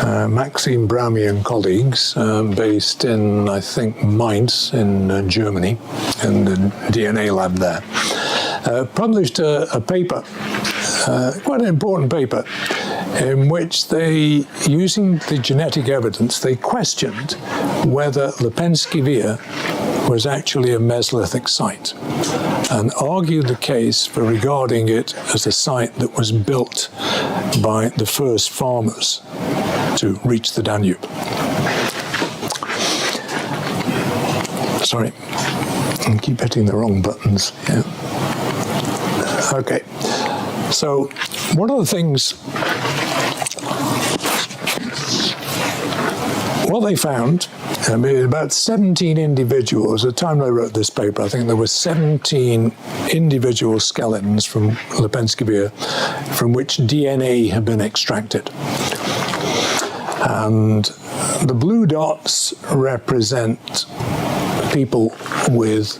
Maxime Bramy and colleagues, based in, I think, Mainz in Germany, in the DNA lab there, published a paper quite an important paper in which they, using the genetic evidence, they questioned whether Lepenski Vir was actually a Mesolithic site and argued the case for regarding it as a site that was built by the first farmers to reach the Danube. Sorry, I keep hitting the wrong buttons. Yeah. Okay, so one of the things, what they found, I mean, about 17 individuals, at the time I wrote this paper, I think there were 17 individual skeletons from Lepenski Vir from which DNA had been extracted. And the blue dots represent people with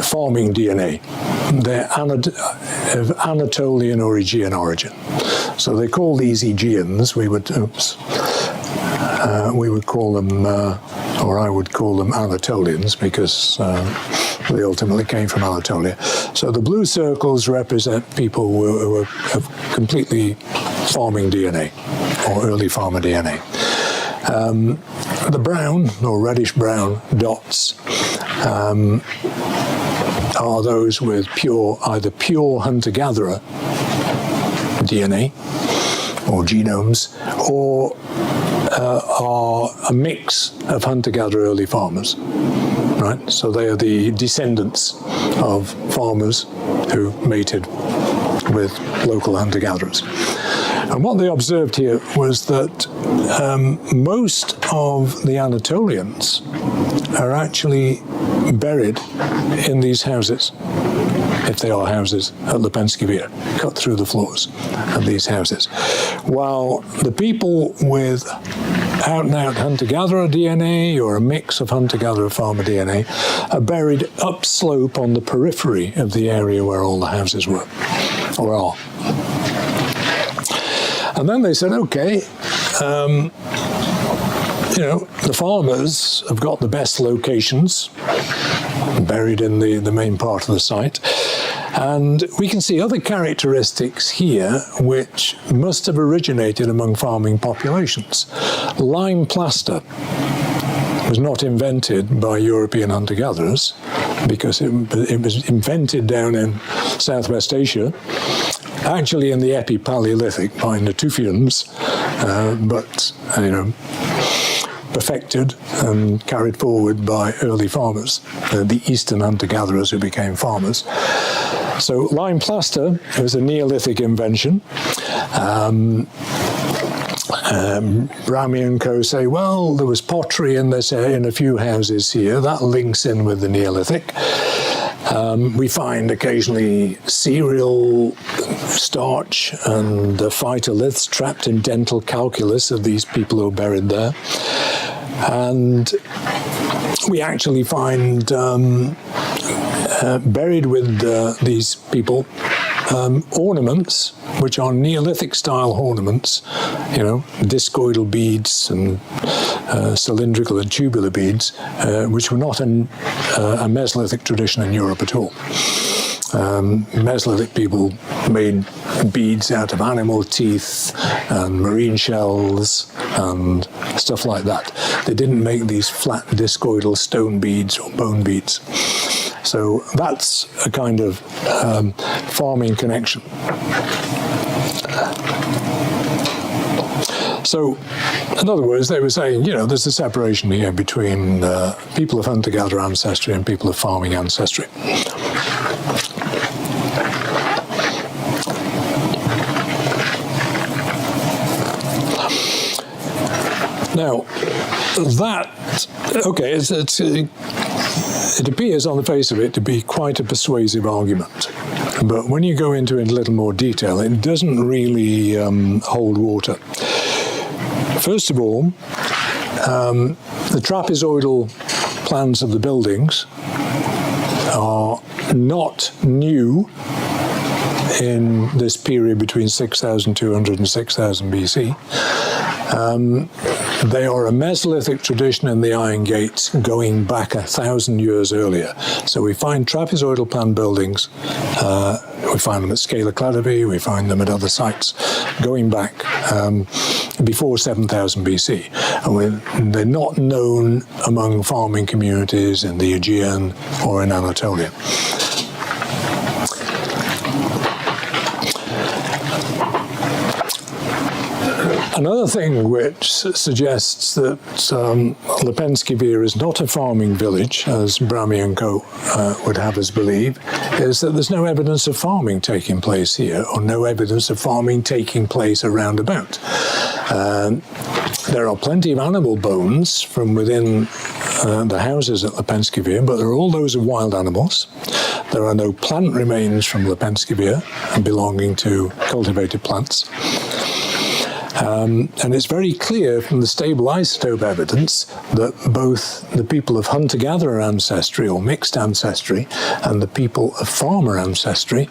farming DNA. They're of Anatolian or Aegean origin. So they call these Aegeans, we would call them, or I would call them Anatolians, because they ultimately came from Anatolia. So the blue circles represent people who have completely farming DNA, or early farmer DNA. The brown, or reddish-brown dots are those with either pure hunter-gatherer DNA, or genomes, or are a mix of hunter-gatherer early farmers, right? So they are the descendants of farmers who mated with local hunter-gatherers. And what they observed here was that most of the Anatolians are actually buried in these houses, if they are houses at Lepenski Vir, cut through the floors of these houses. While the people with out-and-out hunter-gatherer DNA, or a mix of hunter-gatherer farmer DNA, are buried upslope on the periphery of the area where all the houses were, or are. And then they said, okay, the farmers have got the best locations, buried in the main part of the site. And we can see other characteristics here which must have originated among farming populations. Lime plaster was not invented by European hunter-gatherers, because it was invented down in Southwest Asia, actually in the Epi-Paleolithic by Natufians, but perfected and carried forward by early farmers, the eastern hunter-gatherers who became farmers. So lime plaster was a Neolithic invention. Brahmi and co say, well, there was pottery in this area, in a few houses here. That links in with the Neolithic. We find occasionally cereal starch and phytoliths trapped in dental calculus of these people who are buried there. And we actually find buried with these people ornaments, which are Neolithic-style ornaments, discoidal beads and cylindrical and tubular beads, which were not a Mesolithic tradition in Europe at all. Mesolithic people made beads out of animal teeth and marine shells and stuff like that. They didn't make these flat discoidal stone beads or bone beads. So that's a kind of farming connection. So, in other words, they were saying, there's a separation here between people of hunter-gatherer ancestry and people of farming ancestry. Now, it appears on the face of it to be quite a persuasive argument. But when you go into it in a little more detail, it doesn't really hold water. First of all, the trapezoidal plans of the buildings are not new in this period between 6,200 and 6,000 BC. they are a Mesolithic tradition in the Iron Gates going back 1,000 years earlier. So we find trapezoidal plan buildings, we find them at Scala Cladovi, we find them at other sites going back before 7,000 BC. And they're not known among farming communities in the Aegean or in Anatolia. Another thing which suggests that Lepenski Vir is not a farming village, as Bramy and co. would have us believe, is that there's no evidence of farming taking place here, or no evidence of farming taking place around about. There are plenty of animal bones from within the houses at Lepenski Vir, but there are all those of wild animals. There are no plant remains from Lepenski Vir belonging to cultivated plants. And it's very clear from the stable isotope evidence that both the people of hunter-gatherer ancestry or mixed ancestry and the people of farmer ancestry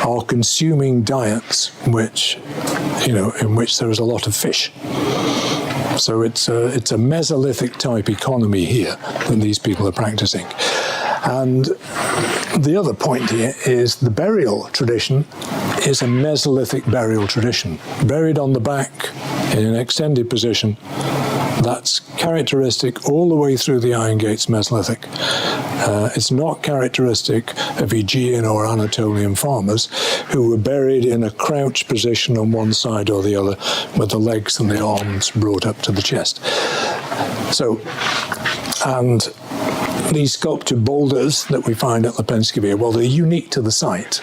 are consuming diets which, in which there is a lot of fish. So it's a Mesolithic type economy here that these people are practicing. And the other point here is the burial tradition is a Mesolithic burial tradition. Buried on the back in an extended position, that's characteristic all the way through the Iron Gates Mesolithic. It's not characteristic of Aegean or Anatolian farmers who were buried in a crouch position on one side or the other with the legs and the arms brought up to the chest. So, and these sculptured boulders that we find at Lepenski Vir, well, they're unique to the site.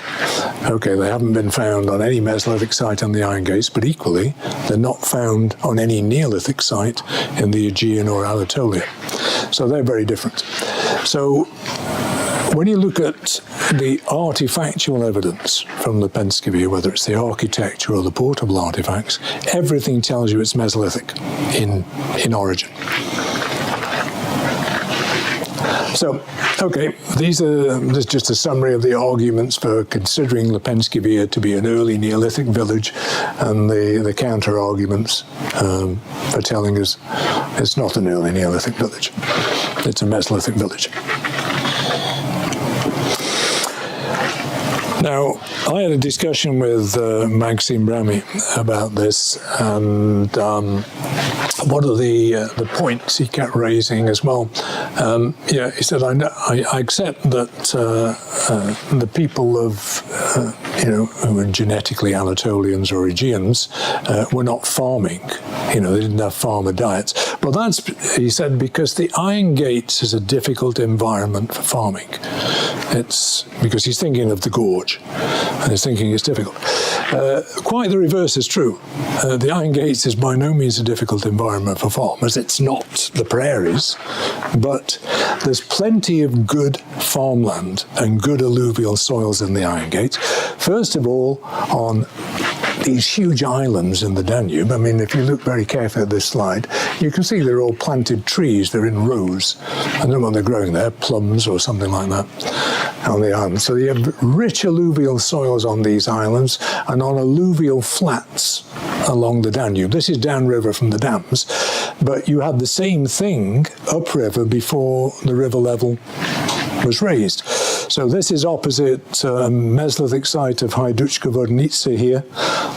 Okay, they haven't been found on any Mesolithic site on the Iron Gates, but equally, they're not found on any Neolithic site in the Aegean or Anatolia. So they're very different. So when you look at the artifactual evidence from Lepenski Vir, whether it's the architecture or the portable artifacts, everything tells you it's Mesolithic in origin. So, okay, this is just a summary of the arguments for considering Lepenski Vir to be an early Neolithic village, and the counter-arguments for telling us it's not an early Neolithic village. It's a Mesolithic village. Now, I had a discussion with Maxime Bramy about this, and one of the points he kept raising as well. He said, I accept that the people of, who were genetically Anatolians or Aegeans were not farming. They didn't have farmer diets. But that's, he said, because the Iron Gates is a difficult environment for farming. It's because he's thinking of the gorge, and he's thinking it's difficult. Quite the reverse is true. The Iron Gates is by no means a difficult environment for farmers. It's not the prairies, but there's plenty of good farmland and good alluvial soils in the Iron Gates. First of all, on these huge islands in the Danube. I mean, if you look very carefully at this slide, you can see they're all planted trees. They're in rows. I don't know what they're growing there, plums or something like that on the island. So you have rich alluvial soils on these islands and on alluvial flats along the Danube. This is downriver from the dams, but you had the same thing upriver before the river level was raised. So this is opposite Mesolithic site of Hajdučka Vodnica here,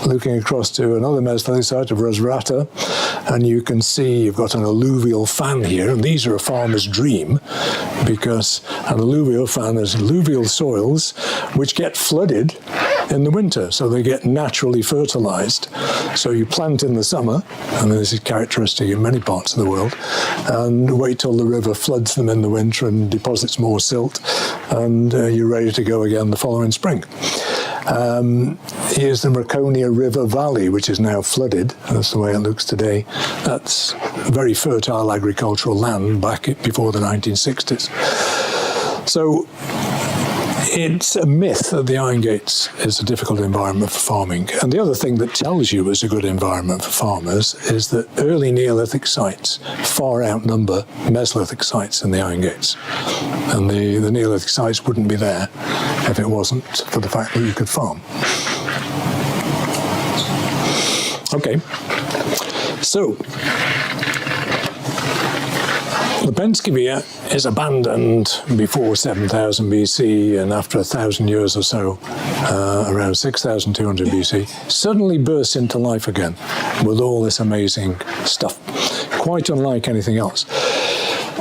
looking across to another Mesolithic site of Rozvrata, and you can see you've got an alluvial fan here, and these are a farmer's dream, because an alluvial fan is alluvial soils which get flooded in the winter, so they get naturally fertilized. So you plant in the summer, and this is characteristic in many parts of the world, and wait till the river floods them in the winter and deposits more silt, and you're ready to go again the following spring. Here's the Marconia River Valley, which is now flooded. That's the way it looks today. That's very fertile agricultural land back before the 1960s. So it's a myth that the Iron Gates is a difficult environment for farming. And the other thing that tells you it's a good environment for farmers is that early Neolithic sites far outnumber Mesolithic sites in the Iron Gates. And the Neolithic sites wouldn't be there if it wasn't for the fact that you could farm. Okay. So, Lepenski Vir is abandoned before 7000 BC, and after 1,000 years or so, around 6200 BC, suddenly bursts into life again with all this amazing stuff, quite unlike anything else.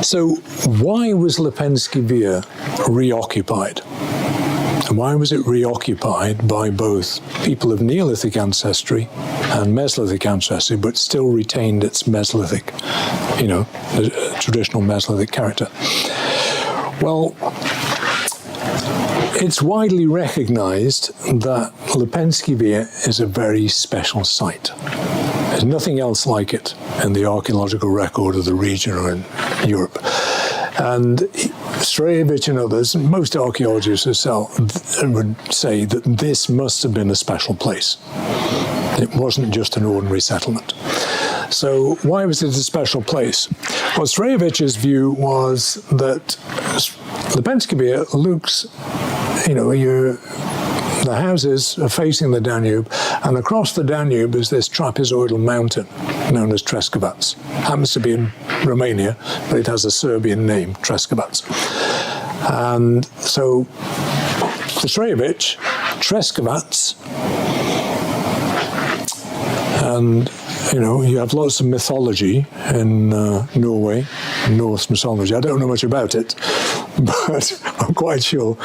So why was Lepenski Vir reoccupied? And why was it reoccupied by both people of Neolithic ancestry and Mesolithic ancestry, but still retained its Mesolithic, the traditional Mesolithic character? Well, it's widely recognized that Lepenski Vir is a very special site. There's nothing else like it in the archaeological record of the region or in Europe. And Strejevich and others, most archaeologists would say that this must have been a special place. It wasn't just an ordinary settlement. So why was it a special place? Well, Strejevich's view was that Lepenski Vir looks, the houses are facing the Danube, and across the Danube is this trapezoidal mountain known as Treskovac. Happens to be in Romania, but it has a Serbian name, Treskovac. And so, for Strejevich, Treskovac, and you have lots of mythology in Norway, Norse mythology. I don't know much about it, but I'm quite sure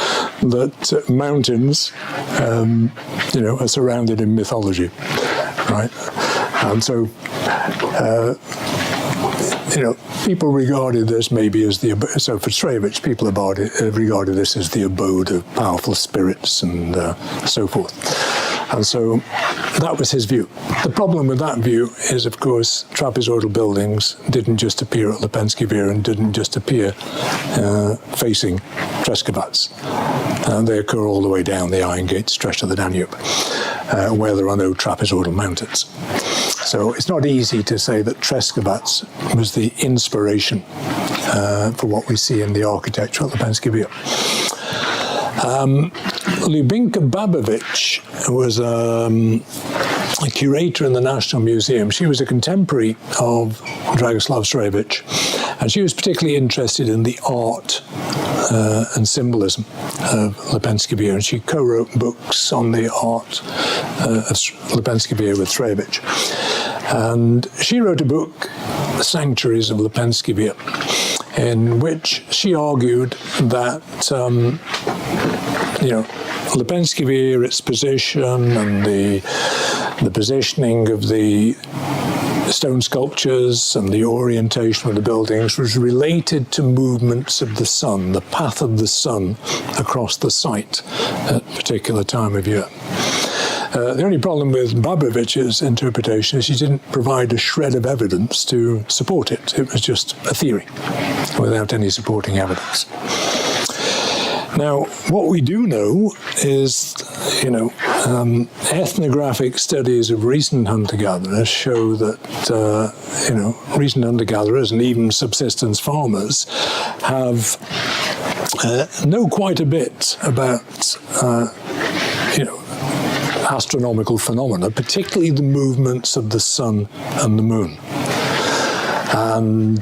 that mountains, are surrounded in mythology, right? And so, people regarded this maybe as so for Strejevich, people regarded this as the abode of powerful spirits and so forth. And so that was his view. The problem with that view is, of course, trapezoidal buildings didn't just appear at Lepenski Vir and didn't just appear facing Treskovac. They occur all the way down the Iron Gate stretch of the Danube, where there are no trapezoidal mountains. So it's not easy to say that Treskovac was the inspiration for what we see in the architecture at Lepenski Vir. Lubinka Babovich was a curator in the National Museum. She was a contemporary of Dragoslav Strejevich, and she was particularly interested in the art and symbolism of Lepenski Vir, and she co-wrote books on the art of Lepenski Vir with Strejevich. And she wrote a book, The Sanctuaries of Lepenski Vir, in which she argued that Lepenski Vir, its position and the positioning of the stone sculptures and the orientation of the buildings was related to movements of the sun, the path of the sun across the site at a particular time of year. The only problem with Babovich's interpretation is she didn't provide a shred of evidence to support it. It was just a theory without any supporting evidence. Now, what we do know is, ethnographic studies of recent hunter-gatherers show that, recent hunter-gatherers and even subsistence farmers have know quite a bit about, astronomical phenomena, particularly the movements of the sun and the moon. And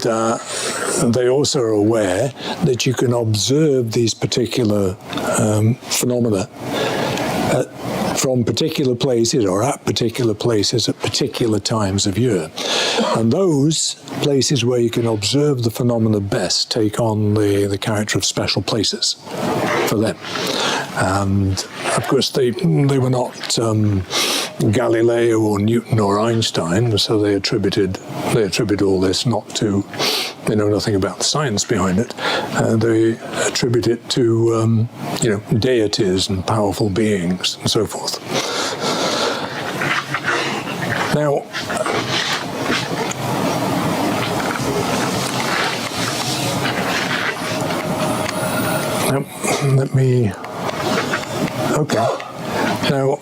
they also are aware that you can observe these particular phenomena from particular places or at particular places at particular times of year. And those places where you can observe the phenomena best take on the character of special places for them. And of course, they were not Galileo or Newton or Einstein, so they attribute all this not to, they know nothing about the science behind it. They attribute it to, deities and powerful beings and so forth. Now, let me. Okay. Now,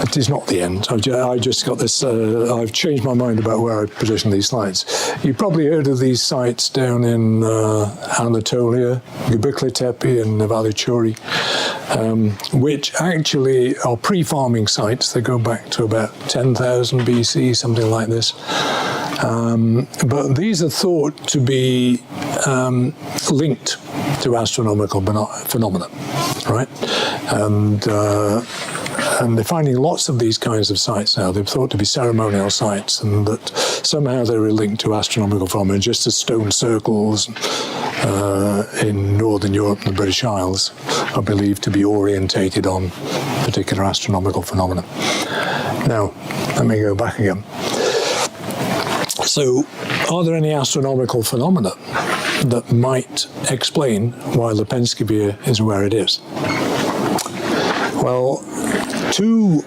It is not the end. I just got this, I've changed my mind about where I position these slides. You've probably heard of these sites down in Anatolia, Göbekli Tepe and Nevallichuri, which actually are pre-farming sites. They go back to about 10,000 BC, something like this. But these are thought to be linked to astronomical phenomena, right? And they're finding lots of these kinds of sites now. They're thought to be ceremonial sites, and that somehow they're linked to astronomical phenomena, just as stone circles in Northern Europe and the British Isles are believed to be orientated on particular astronomical phenomena. Now, let me go back again. So, are there any astronomical phenomena that might explain why Lepenski Vir is where it is? Well, two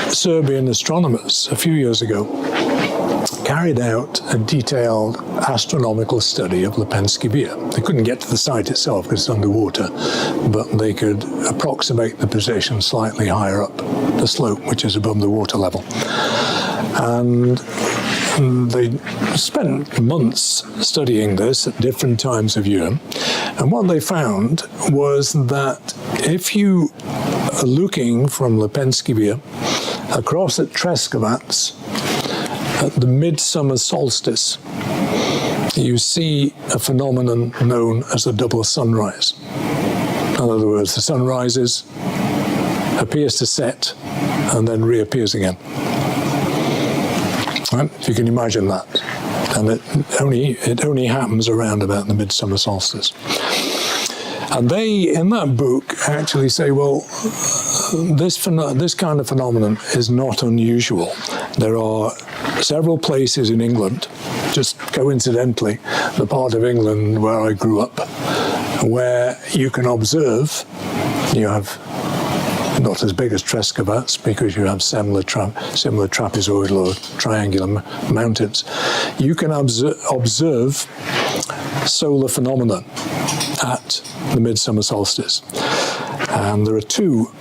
Serbian astronomers a few years ago carried out a detailed astronomical study of Lepenski Vir. They couldn't get to the site itself because it's underwater, but they could approximate the position slightly higher up the slope, which is above the water level. And they spent months studying this at different times of year. And what they found was that if you are looking from Lepenski Vir across at Treskovats at the midsummer solstice, you see a phenomenon known as a double sunrise. In other words, the sun rises, appears to set, and then reappears again. Right? If you can imagine that. And it only happens around about the midsummer solstice. And they, in that book, actually say, well, this kind of phenomenon is not unusual. There are several places in England, just coincidentally, the part of England where I grew up, where you can observe, you have not as big as Treskovats because you have similar trapezoidal or triangular mountains. You can observe solar phenomena at the midsummer solstice. And there are two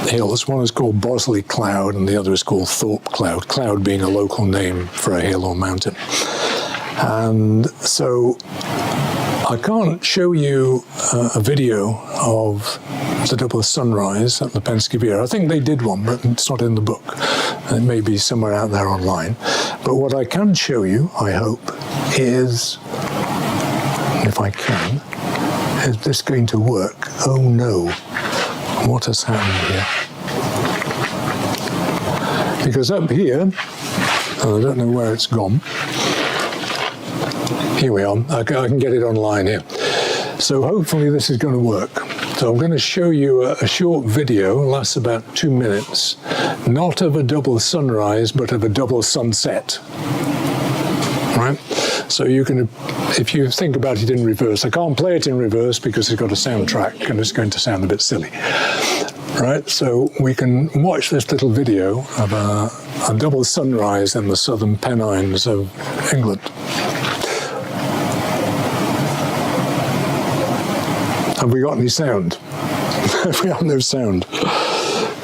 hills. One is called Bosley Cloud and the other is called Thorpe Cloud, Cloud being a local name for a hill or mountain. And so I can't show you a video of the double sunrise at Lepenski Vir. I think they did one, but it's not in the book. It may be somewhere out there online. But what I can show you, I hope, is, if I can, is this going to work? Oh no, what has happened here? Because up here, and I don't know where it's gone, here we are, I can get it online here. So hopefully this is going to work. So I'm going to show you a short video, lasts about 2 minutes, not of a double sunrise, but of a double sunset. Right? So you can, if you think about it in reverse, I can't play it in reverse because it's got a soundtrack and it's going to sound a bit silly. Right? So we can watch this little video of a double sunrise in the southern Pennines of England. Have we got any sound? We have no sound.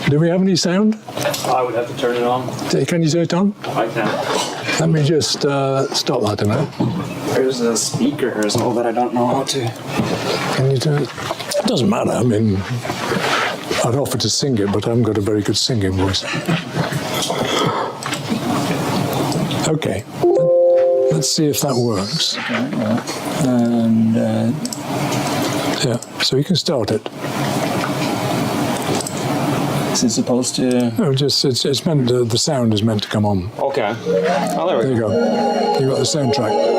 Do we have any sound? I would have to turn it on. Can you turn it on? I can. Let me just stop that a minute. There's a speaker as well that I don't know how to. Can you do it? It doesn't matter. I mean, I'd offer to sing it, but I haven't got a very good singing voice. Okay. Let's see if that works. And yeah, so you can start it. is it supposed to? No, just it's meant the sound is meant to come on. Okay. Oh, there we go. There you go. You got the soundtrack.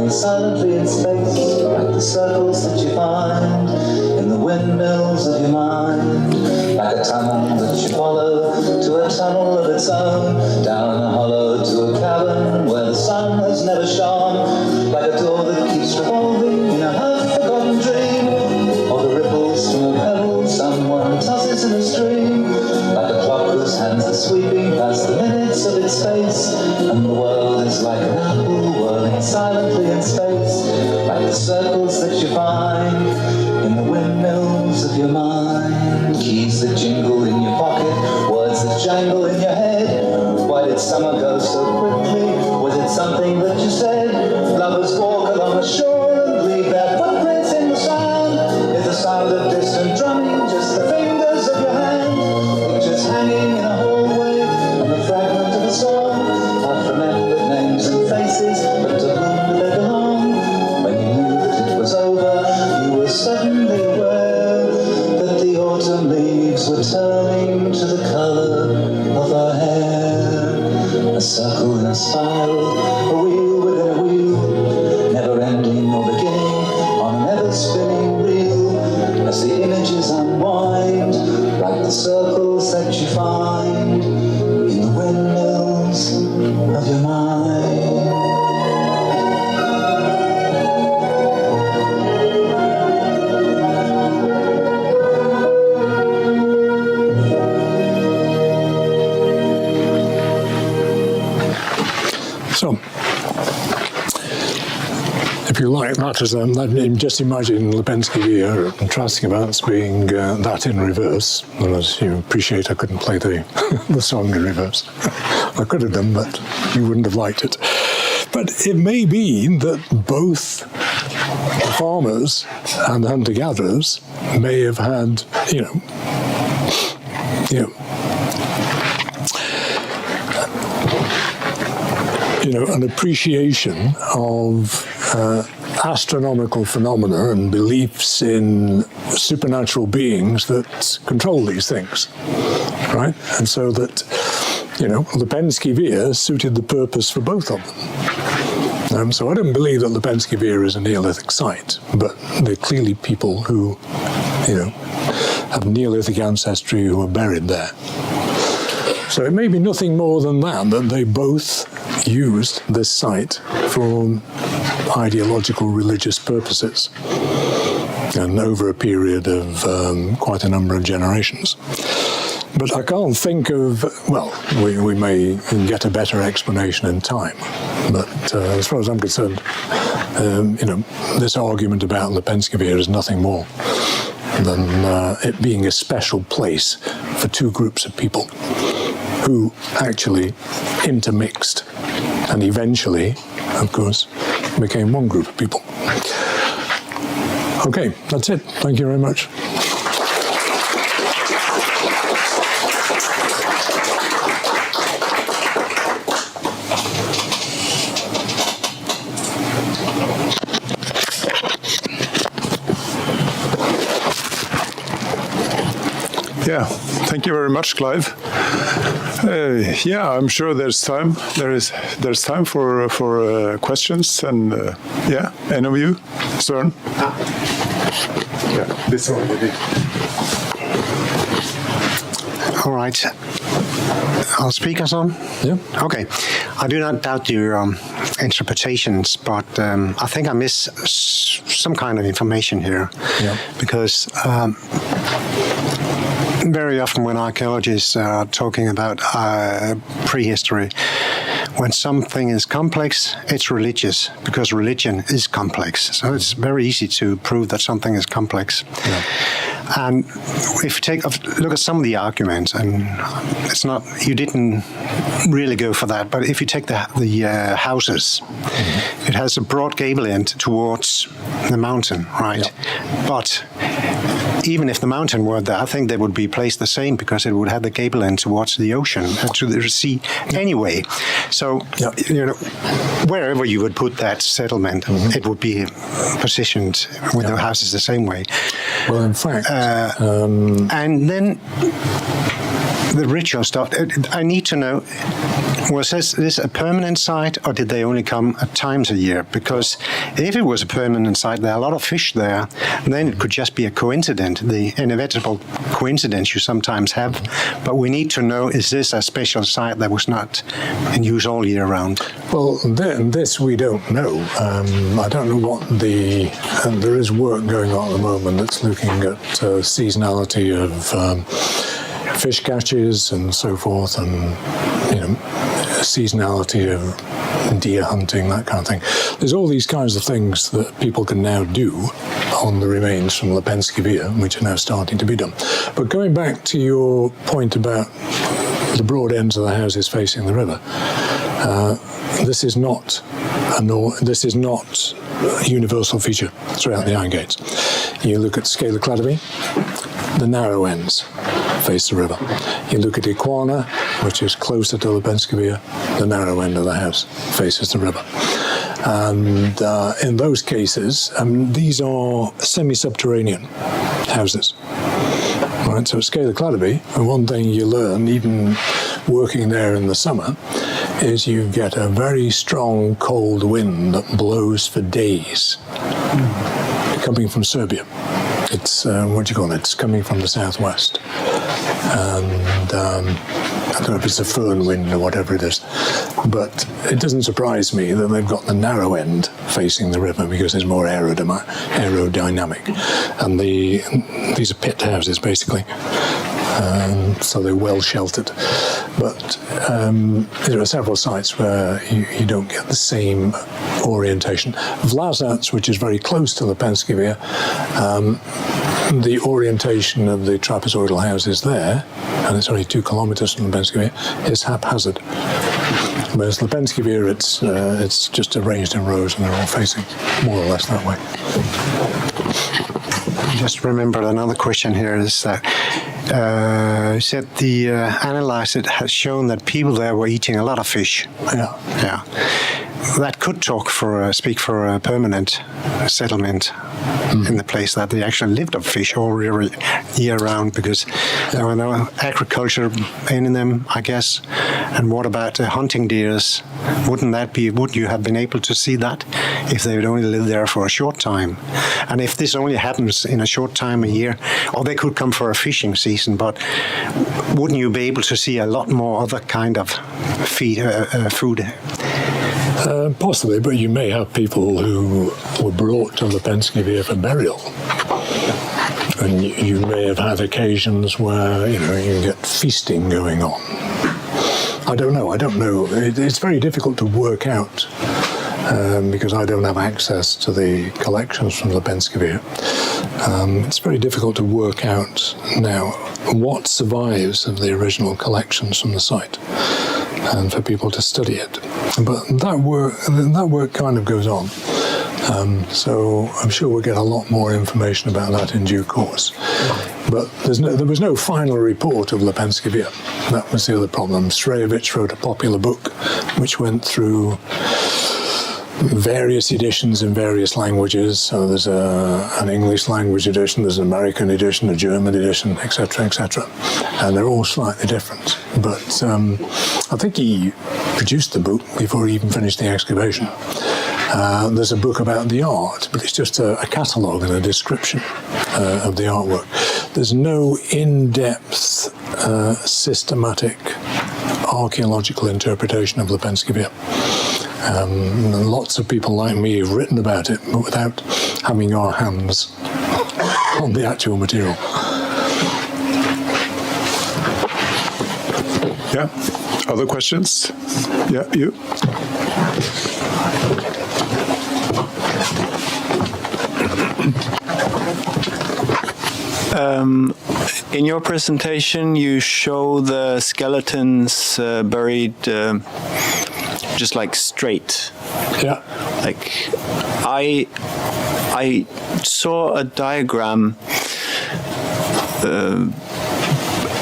Silently in space, like the circles that you find in the windmills of your mind, like like a tunnel that you follow to a tunnel of its own, down a hollow to a cavern where the sun has never shone, like a door that keeps revolving in a half-forgotten dream, or the ripples from a pebble someone tosses in a stream, like a clock whose hands are sweeping past the minutes of its face, and the world is like an apple whirling silently in space, like the circles that you find in the windmills of your mind, keys that jingle in your pocket, words that jangle in your head. Why did summer go so quickly? Was it something that you said? Lovers walk along the shore and leave their footprints in the sand. Is the sound of distant drumming just the fingers of your hand? Pictures hanging in a hallway and the fragment of a song, half remembered names and faces, but to whom do they belong? When you knew that it was over, you were suddenly aware that the autumn leaves were turning to the colour of her hair. A circle in a spiral, a wheel within a wheel, never ending nor beginning on an ever-spinning reel, as the images unwind, like the circles that you find in the windmills of your mind. So, if you like, that is just imagine Lepenski Vir contrasting about as being that in reverse. And as you appreciate, I couldn't play the song in reverse. I could have done, but you wouldn't have liked it. But it may be that both the farmers and the hunter-gatherers may have had, an appreciation of astronomical phenomena and beliefs in supernatural beings that control these things, right? And so that, Lepenski Vir suited the purpose for both of them. So I don't believe that Lepenski Vir is a Neolithic site, but they're clearly people who, have Neolithic ancestry who are buried there. So it may be nothing more than that they both used this site for ideological religious purposes and over a period of quite a number of generations. But I can't think of, we may get a better explanation in time, but as far as I'm concerned, this argument about Lepenski Vir is nothing more than it being a special place for two groups of people who actually intermixed and eventually, of course, became one group of people. Okay, that's it. Thank you very much. Yeah, thank you very much, Clive. I'm sure there's time. There's time for questions and any of you, Søren. Yeah, this one maybe. All right. I'll speak as on. Yeah. Okay. I do not doubt your interpretations, but I think I miss some kind of information here. Yeah. Because very often when archaeologists are talking about prehistory, when something is complex, it's religious, because religion is complex. So it's very easy to prove that something is complex. Yeah. And if you take a look at some of the arguments, and it's not, you didn't really go for that, but if you take the houses, it has a broad gable end towards the mountain, right? Yeah. But even if the mountain were there, I think they would be placed the same, because it would have the gable end towards the ocean, to the sea anyway. So, wherever you would put that settlement, it would be positioned with the houses the same way. Well, in fact... and then the ritual stuff, I need to know, was this a permanent site, or did they only come at times a year? Because if it was a permanent site, there are a lot of fish there, then it could just be a coincidence abandonment, the inevitable coincidence you sometimes have. But we need to know, is this a special site that was not in use all year round? Well, this we don't know. I don't know what there is work going on at the moment that's looking at seasonality of fish catches and so forth, and seasonality of deer hunting, that kind of thing. There's all these kinds of things that people can now do on the remains from Lepenski Vir, which are now starting to be done. But going back to your point about the broad ends of the houses facing the river, this is not a universal feature throughout the iron gates. You look at Scala Cladoby, the narrow ends face the river. You look at Iguana, which is closer to Lepenski Vir, the narrow end of the house faces the river. And in those cases, these are semi-subterranean houses. Right, so at Scala Cladoby, one thing you learn, even working there in the summer, is you get a very strong cold wind that blows for days, coming from Serbia. It's, it's coming from the southwest. And I don't know if it's a fern wind or whatever it is, but it doesn't surprise me that they've got the narrow end facing the river because it's more aerodynamic. And these are pit houses, basically. So they're well sheltered. But there are several sites where you don't get the same orientation. Vlasac, which is very close to Lepenski Vir, the orientation of the trapezoidal houses there, and it's only 2 kilometers from Lepenski Vir, is haphazard. Whereas Lepenski Vir, it's just arranged in rows and they're all facing more or less that way. Just remembered another question here is that you said the analysis has shown that people there were eating a lot of fish. Yeah. That could speak for a permanent settlement in the place, that they actually lived off fish all year round because there were no agriculture in them, I guess. And what about hunting deers? Wouldn't you have been able to see that if they would only live there for a short time? And if this only happens in a short time a year, or they could come for a fishing season, but wouldn't you be able to see a lot more other kind of food? Possibly, but you may have people who were brought to Lepenski Vir for burial. And you may have had occasions where, you get feasting going on. I don't know. It's very difficult to work out because I don't have access to the collections from Lepenski Vir. It's very difficult to work out now what survives of the original collections from the site and for people to study it. But that work kind of goes on. So I'm sure we'll get a lot more information about that in due course. But there was no final report of Lepenski Vir. That was the other problem. Srejovic wrote a popular book which went through various editions in various languages. So there's an English language edition, there's an American edition, a German edition, etc., etc. And they're all slightly different. But I think he produced the book before he even finished the excavation. There's a book about the art, but it's just a catalogue and a description of the artwork. There's no in-depth, systematic archaeological interpretation of Lepenski Vir. Lots of people like me have written about it, but without having our hands on the actual material. Yeah. Other questions? Yeah, you. In your presentation, you show the skeletons buried just like straight. Yeah. Like I saw a diagram.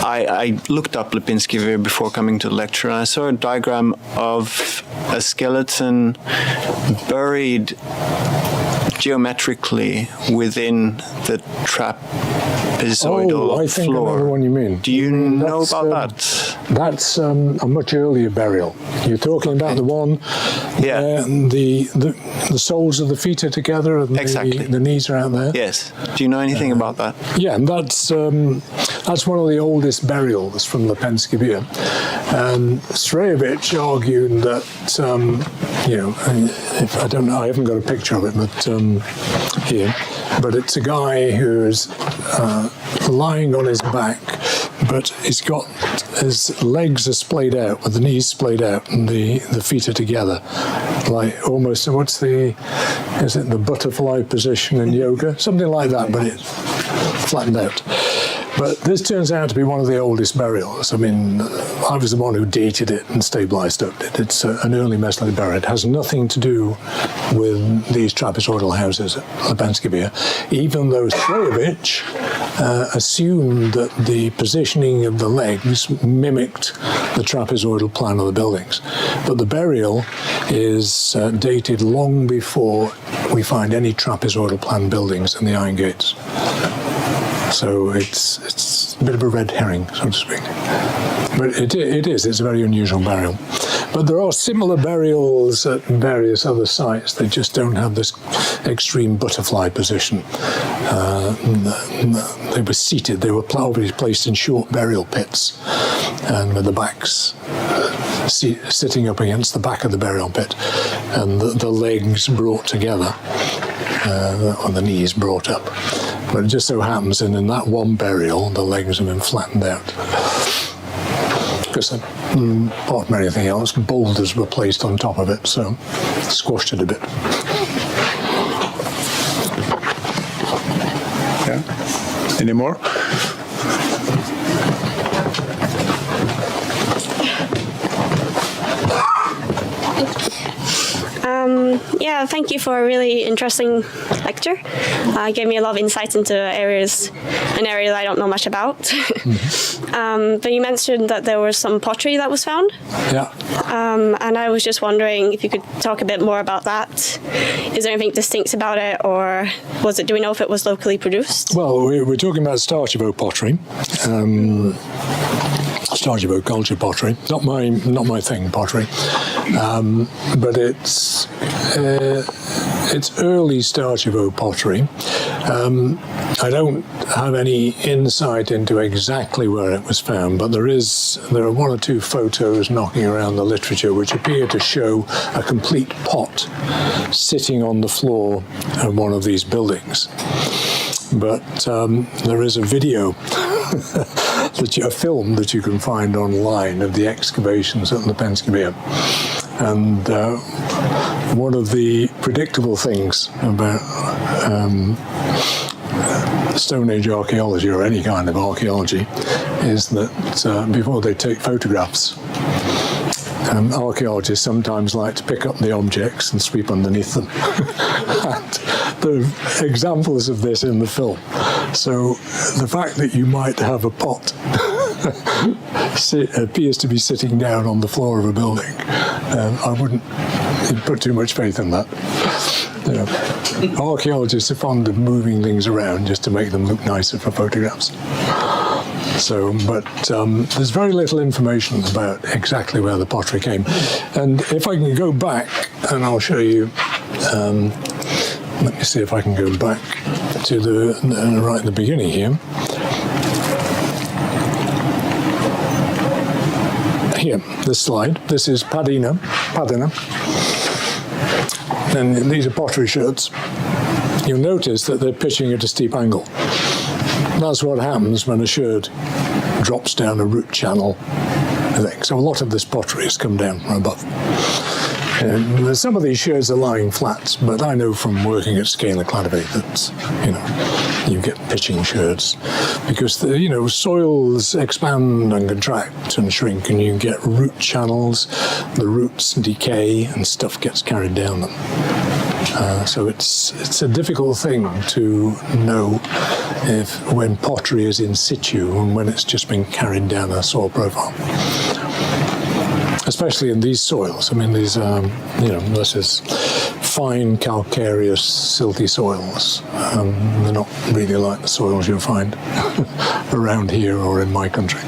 I looked up Lepenski Vir before coming to the lecture, and I saw a diagram of a skeleton buried geometrically within the episoidal I think floor. I know the one you mean. Do you know That's, about that? That's a much earlier burial. You're talking about the one where the soles of the feet are together and Exactly. the knees are out there. Yes. Do you know anything about that? Yeah, and that's one of the oldest burials from Lepenski Vir. And Srejevich argued that, if I don't know, I haven't got a picture of it, but here. But it's a guy who's lying on his back, but he's got his legs are splayed out, with the knees splayed out, and the feet are together, like almost. Is it the butterfly position in yoga? Something like that, but it's flattened out. But this turns out to be one of the oldest burials. I mean, I was the one who dated it and stabilized it. It's an early Mesolithic burial. It has nothing to do with these trapezoidal houses at Lepenski Vir, even though Srejevich assumed that the positioning of the legs mimicked the trapezoidal plan of the buildings. But the burial is dated long before we find any trapezoidal plan buildings in the Iron Gates. So it's a bit of a red herring, so to speak. But it's a very unusual burial. But there are similar burials at various other sites. They just don't have this extreme butterfly position. They were seated. They were probably placed in short burial pits, and with the backs sitting up against the back of the burial pit, and the legs brought together, or the knees brought up. But it just so happens, and in that one burial, the legs have been flattened out. Because apart from anything else, boulders were placed on top of it, so squashed it a bit. Yeah. Any more? Yeah, thank you for a really interesting lecture. Gave me a lot of insights into an area that I don't know much about. But you mentioned that there was some pottery that was found. Yeah. And I was just wondering if you could talk a bit more about that. Is there anything distinct about it, or do we know if it was locally produced? Well, we're talking about Starchevo pottery. Starchevo culture pottery, not my thing, pottery, but it's early Starchevo pottery. I don't have any insight into exactly where it was found, but there are one or two photos knocking around the literature which appear to show a complete pot sitting on the floor of one of these buildings. But there is a video, a film that you can find online of the excavations at Lepenski Vir. And one of the predictable things about Stone Age archaeology, or any kind of archaeology, is that before they take photographs, archaeologists sometimes like to pick up the objects and sweep underneath them. And there are examples of this in the film. So the fact that you might have a pot appears to be sitting down on the floor of a building, I wouldn't put too much faith in that. Archaeologists are fond of moving things around just to make them look nicer for photographs. So, but there's very little information about exactly where the pottery came. And if I can go back, and I'll show you, let me see if I can go back to right at the beginning here. Here, this slide. This is Padina. And these are pottery sherds. You'll notice that they're pitching at a steep angle. That's what happens when a sherd drops down a root channel. So a lot of this pottery has come down from above. And some of these sherds are lying flat, but I know from working at Scala Cladivate that, you get pitching sherds because, soils expand and contract and shrink, and you get root channels, the roots decay and stuff gets carried down them. So it's a difficult thing to know when pottery is in situ and when it's just been carried down a soil profile. especially in these soils. I mean, these, this is fine calcareous silty soils. They're not really like the soils you'll find around here or in my country.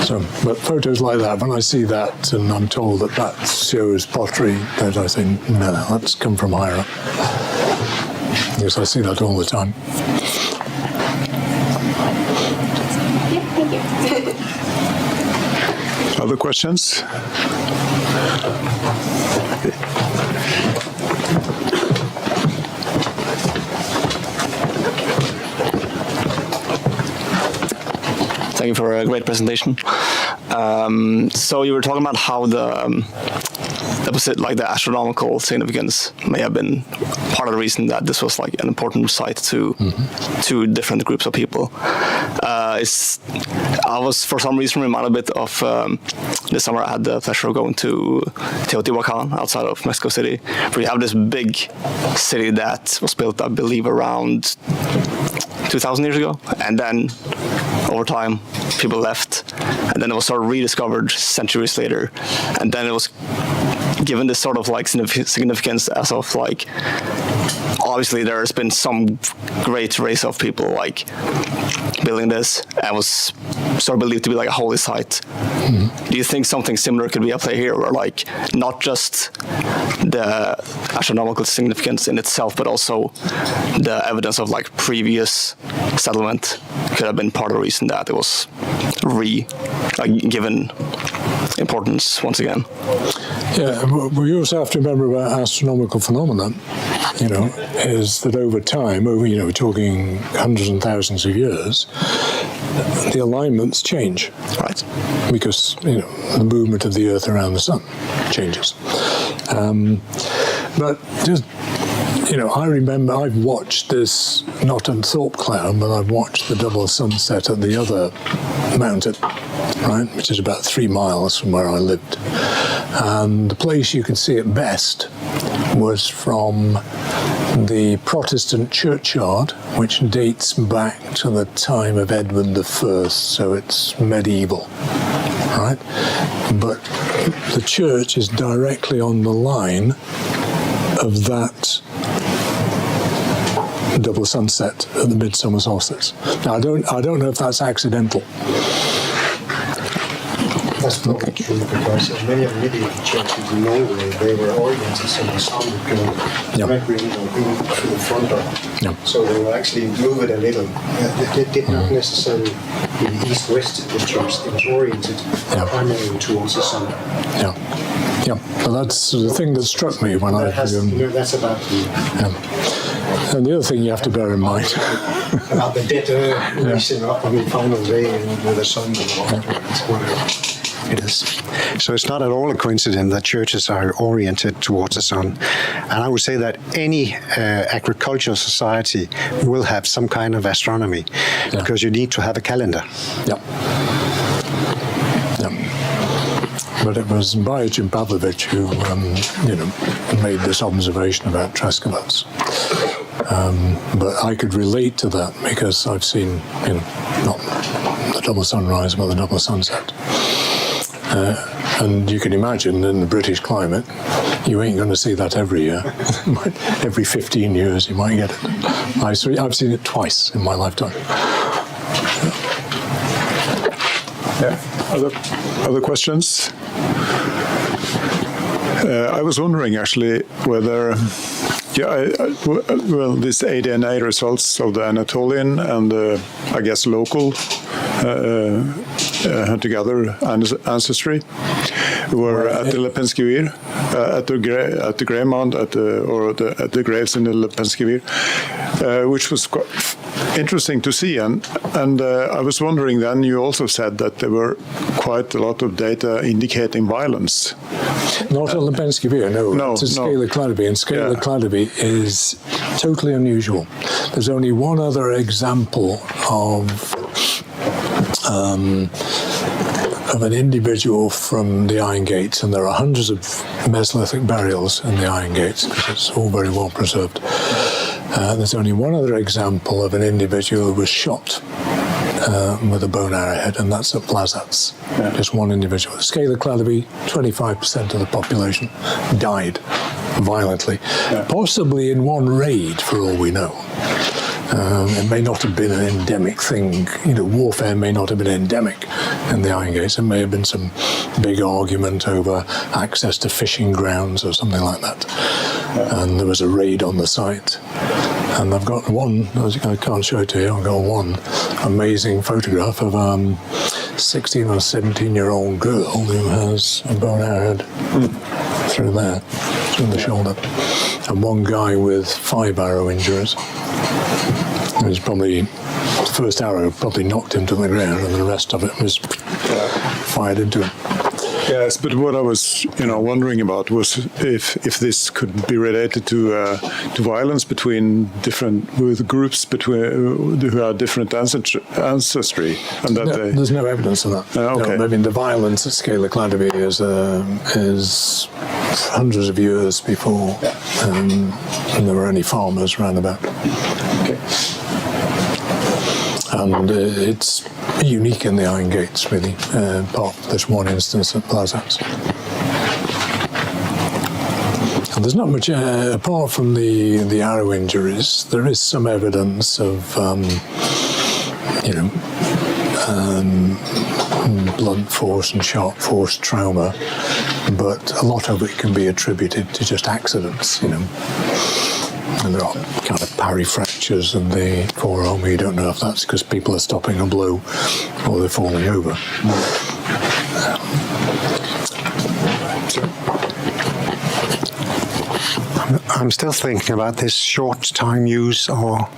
So, but photos like that, when I see that and I'm told that that shows pottery, that I think, no, that's come from higher up. Because I see that all the time. Other questions? Thank you for a great presentation. So you were talking about how the astronomical significance may have been part of the reason that this was like an important site to different groups of people. I was for some reason reminded a bit of this summer I had the pleasure of going to Teotihuacan outside of Mexico City, where you have this big city that was built, I believe, around 2,000 years ago, and then over time people left, and then it was sort of rediscovered centuries later, and then it was given this sort of like significance as of like, obviously there's been some great race of people like building this, and was sort of believed to be like a holy site. Do you think something similar could be at play here, where like not just the astronomical significance in itself, but also the evidence of like previous settlement could have been part of the reason that it was given importance once again? Yeah, we also have to remember about astronomical phenomena, is that over time, we're talking hundreds and thousands of years, the alignments change. Right. Because, the movement of the Earth around the Sun changes. But just, I remember I've watched this, not in Thorpe Cloud, but I've watched the double sunset at the other mountain, right, which is about 3 miles from where I lived. And the place you could see it best was from the Protestant churchyard, which dates back to the time of Edward I, so it's medieval, right? But the church is directly on the line of that double sunset at the midsummer solstice. Now, I don't know if that's accidental. That's probably true, because many of the medieval churches in Norway, they were oriented so the sun would go directly through the front door. Yeah. So they will actually move it a little. They did not necessarily be east-west the church. They was oriented primarily towards the sun. Yeah. Yeah. But that's the thing that struck me when that's about the... And the other thing you have to bear in mind about the dead earth rising up on the final day with the sun and it is. So it's not at all a coincidence that churches are oriented towards the sun. And I would say that any agricultural society will have some kind of astronomy, because you need to have a calendar. Yeah. Yeah. But it was Bajim Pavlovich who, made this observation about Trescovats. But I could relate to that because I've seen, not the double sunrise, but the double sunset. And you can imagine in the British climate, you ain't going to see that every year. Every 15 years you might get it. I've seen it twice in my lifetime. Yeah. Other questions? I was wondering actually whether, this ADNA results of the Anatolian and I guess local hunter-gatherer ancestry were at the Lepenski Vir, at the grave mound, at the graves in the Lepenski Vir, which was quite interesting to see. And I was wondering then, you also said that there were quite a lot of data indicating violence. Not at Lepenski Vir, no. It's a Scala Cladoby, and Scala Cladoby is totally unusual. There's only one other example of an individual from the Iron Gates, and there are hundreds of Mesolithic burials in the Iron Gates because it's all very well preserved. There's only one other example of an individual who was shot with a bone arrowhead, and that's at Blazats. Just one individual. Scalar Cladeby, 25% of the population died violently, possibly in one raid, for all we know. It may not have been an endemic thing. Warfare may not have been endemic in the Iron Gates. There may have been some big argument over access to fishing grounds or something like that. And there was a raid on the site. And I've got one, I can't show it to you, I've got one amazing photograph of a 16 or 17-year-old girl who has a bone arrowhead through there, through the shoulder. And one guy with 5 arrow injuries. It was probably, the first arrow probably knocked him to the ground, and the rest of it was fired into him. Yes, but what I was, wondering about was if this could be related to violence between with groups who have different ancestry, and that there's no evidence of that. Okay. No, I mean, the violence at Scalar Cladeby is hundreds of years before there were any farmers around about. Okay. And it's unique in the Iron Gates, really, apart from this one instance at Blazats. And there's not much, apart from the arrow injuries, there is some evidence of, blunt force and sharp force trauma, but a lot of it can be attributed to just accidents, And there are kind of parry fractures in the forearm. You don't know if that's because people are stopping a blow or they're falling over. I'm still thinking about this short-time use, or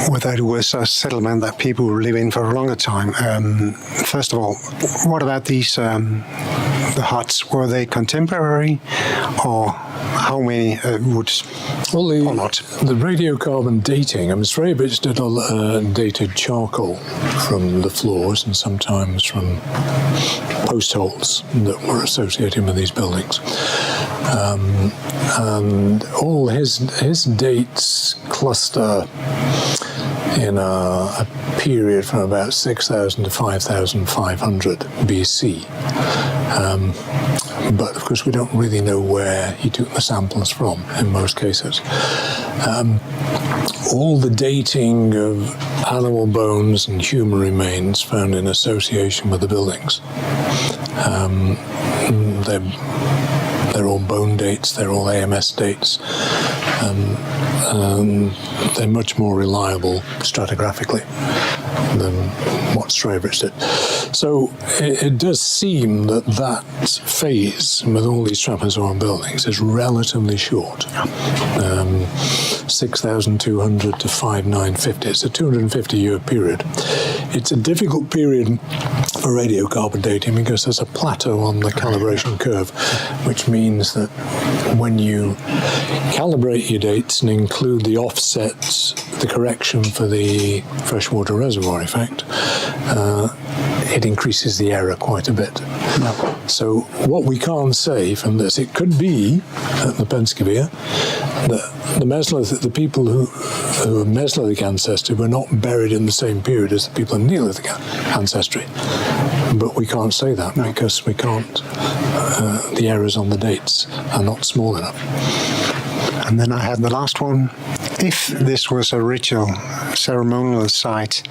whether it was a settlement that people would live in for a longer time. First of all, what about these the huts? Were they contemporary, or how many or not? The radiocarbon dating, I mean, Srebic did dated charcoal from the floors and sometimes from post holes that were associated with these buildings. And all his dates cluster in a period from about 6,000 to 5,500 BC. But of course we don't really know where he took the samples from in most cases. All the dating of animal bones and human remains found in association with the buildings. They're all bone dates, they're all AMS dates. They're much more reliable stratigraphically than what Srebic did. So it does seem that phase with all these trapezoidal buildings is relatively short. 6,200 to 5,950. It's a 250-year period. It's a difficult period for radiocarbon dating because there's a plateau on the calibration curve, which means that when you calibrate your dates and include the offsets, the correction for the freshwater reservoir effect, it increases the error quite a bit. So what we can't say from this, it could be at Lepenski Vir that the Mesolithic, the people who have Mesolithic ancestry were not buried in the same period as the people of Neolithic ancestry. But we can't say that because we can't, the errors on the dates are not small enough. And then I had the last one. If this was a ritual, ceremonial site,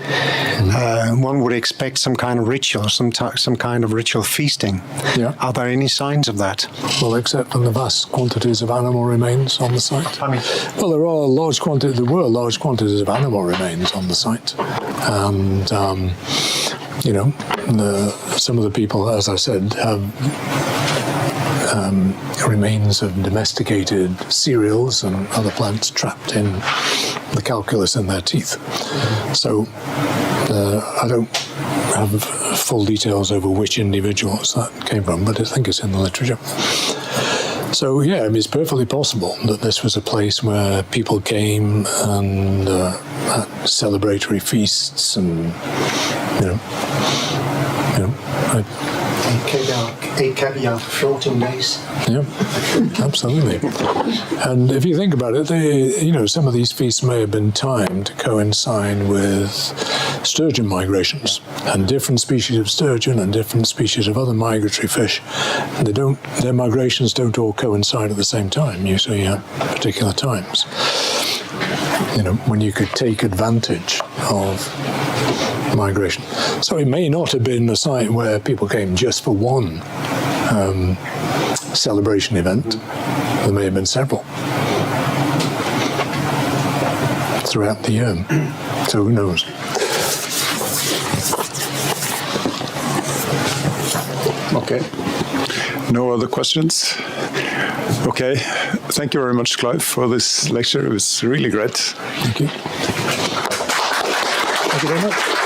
one would expect some kind of ritual, some kind of ritual feasting. Yeah. Are there any signs of that? Well, except from the vast quantities of animal remains on the site. Well, there were large quantities of animal remains on the site. And, some of the people, as I said, have remains of domesticated cereals and other plants trapped in the calculus in their teeth. So I don't have full details over which individuals that came from, but I think it's in the literature. So yeah, it's perfectly possible that this was a place where people came and had celebratory feasts and Eight caviar floating days. Yeah, absolutely. And if you think about it, some of these feasts may have been timed to coincide with sturgeon migrations, and different species of sturgeon and different species of other migratory fish. Their migrations don't all coincide at the same time. So you have particular times. When you could take advantage of migration. So it may not have been a site where people came just for one celebration event. There may have been several throughout the year. So who knows? Okay. No other questions? Okay. Thank you very much, Clive, for this lecture. It was really great. Thank you. Thank you very much.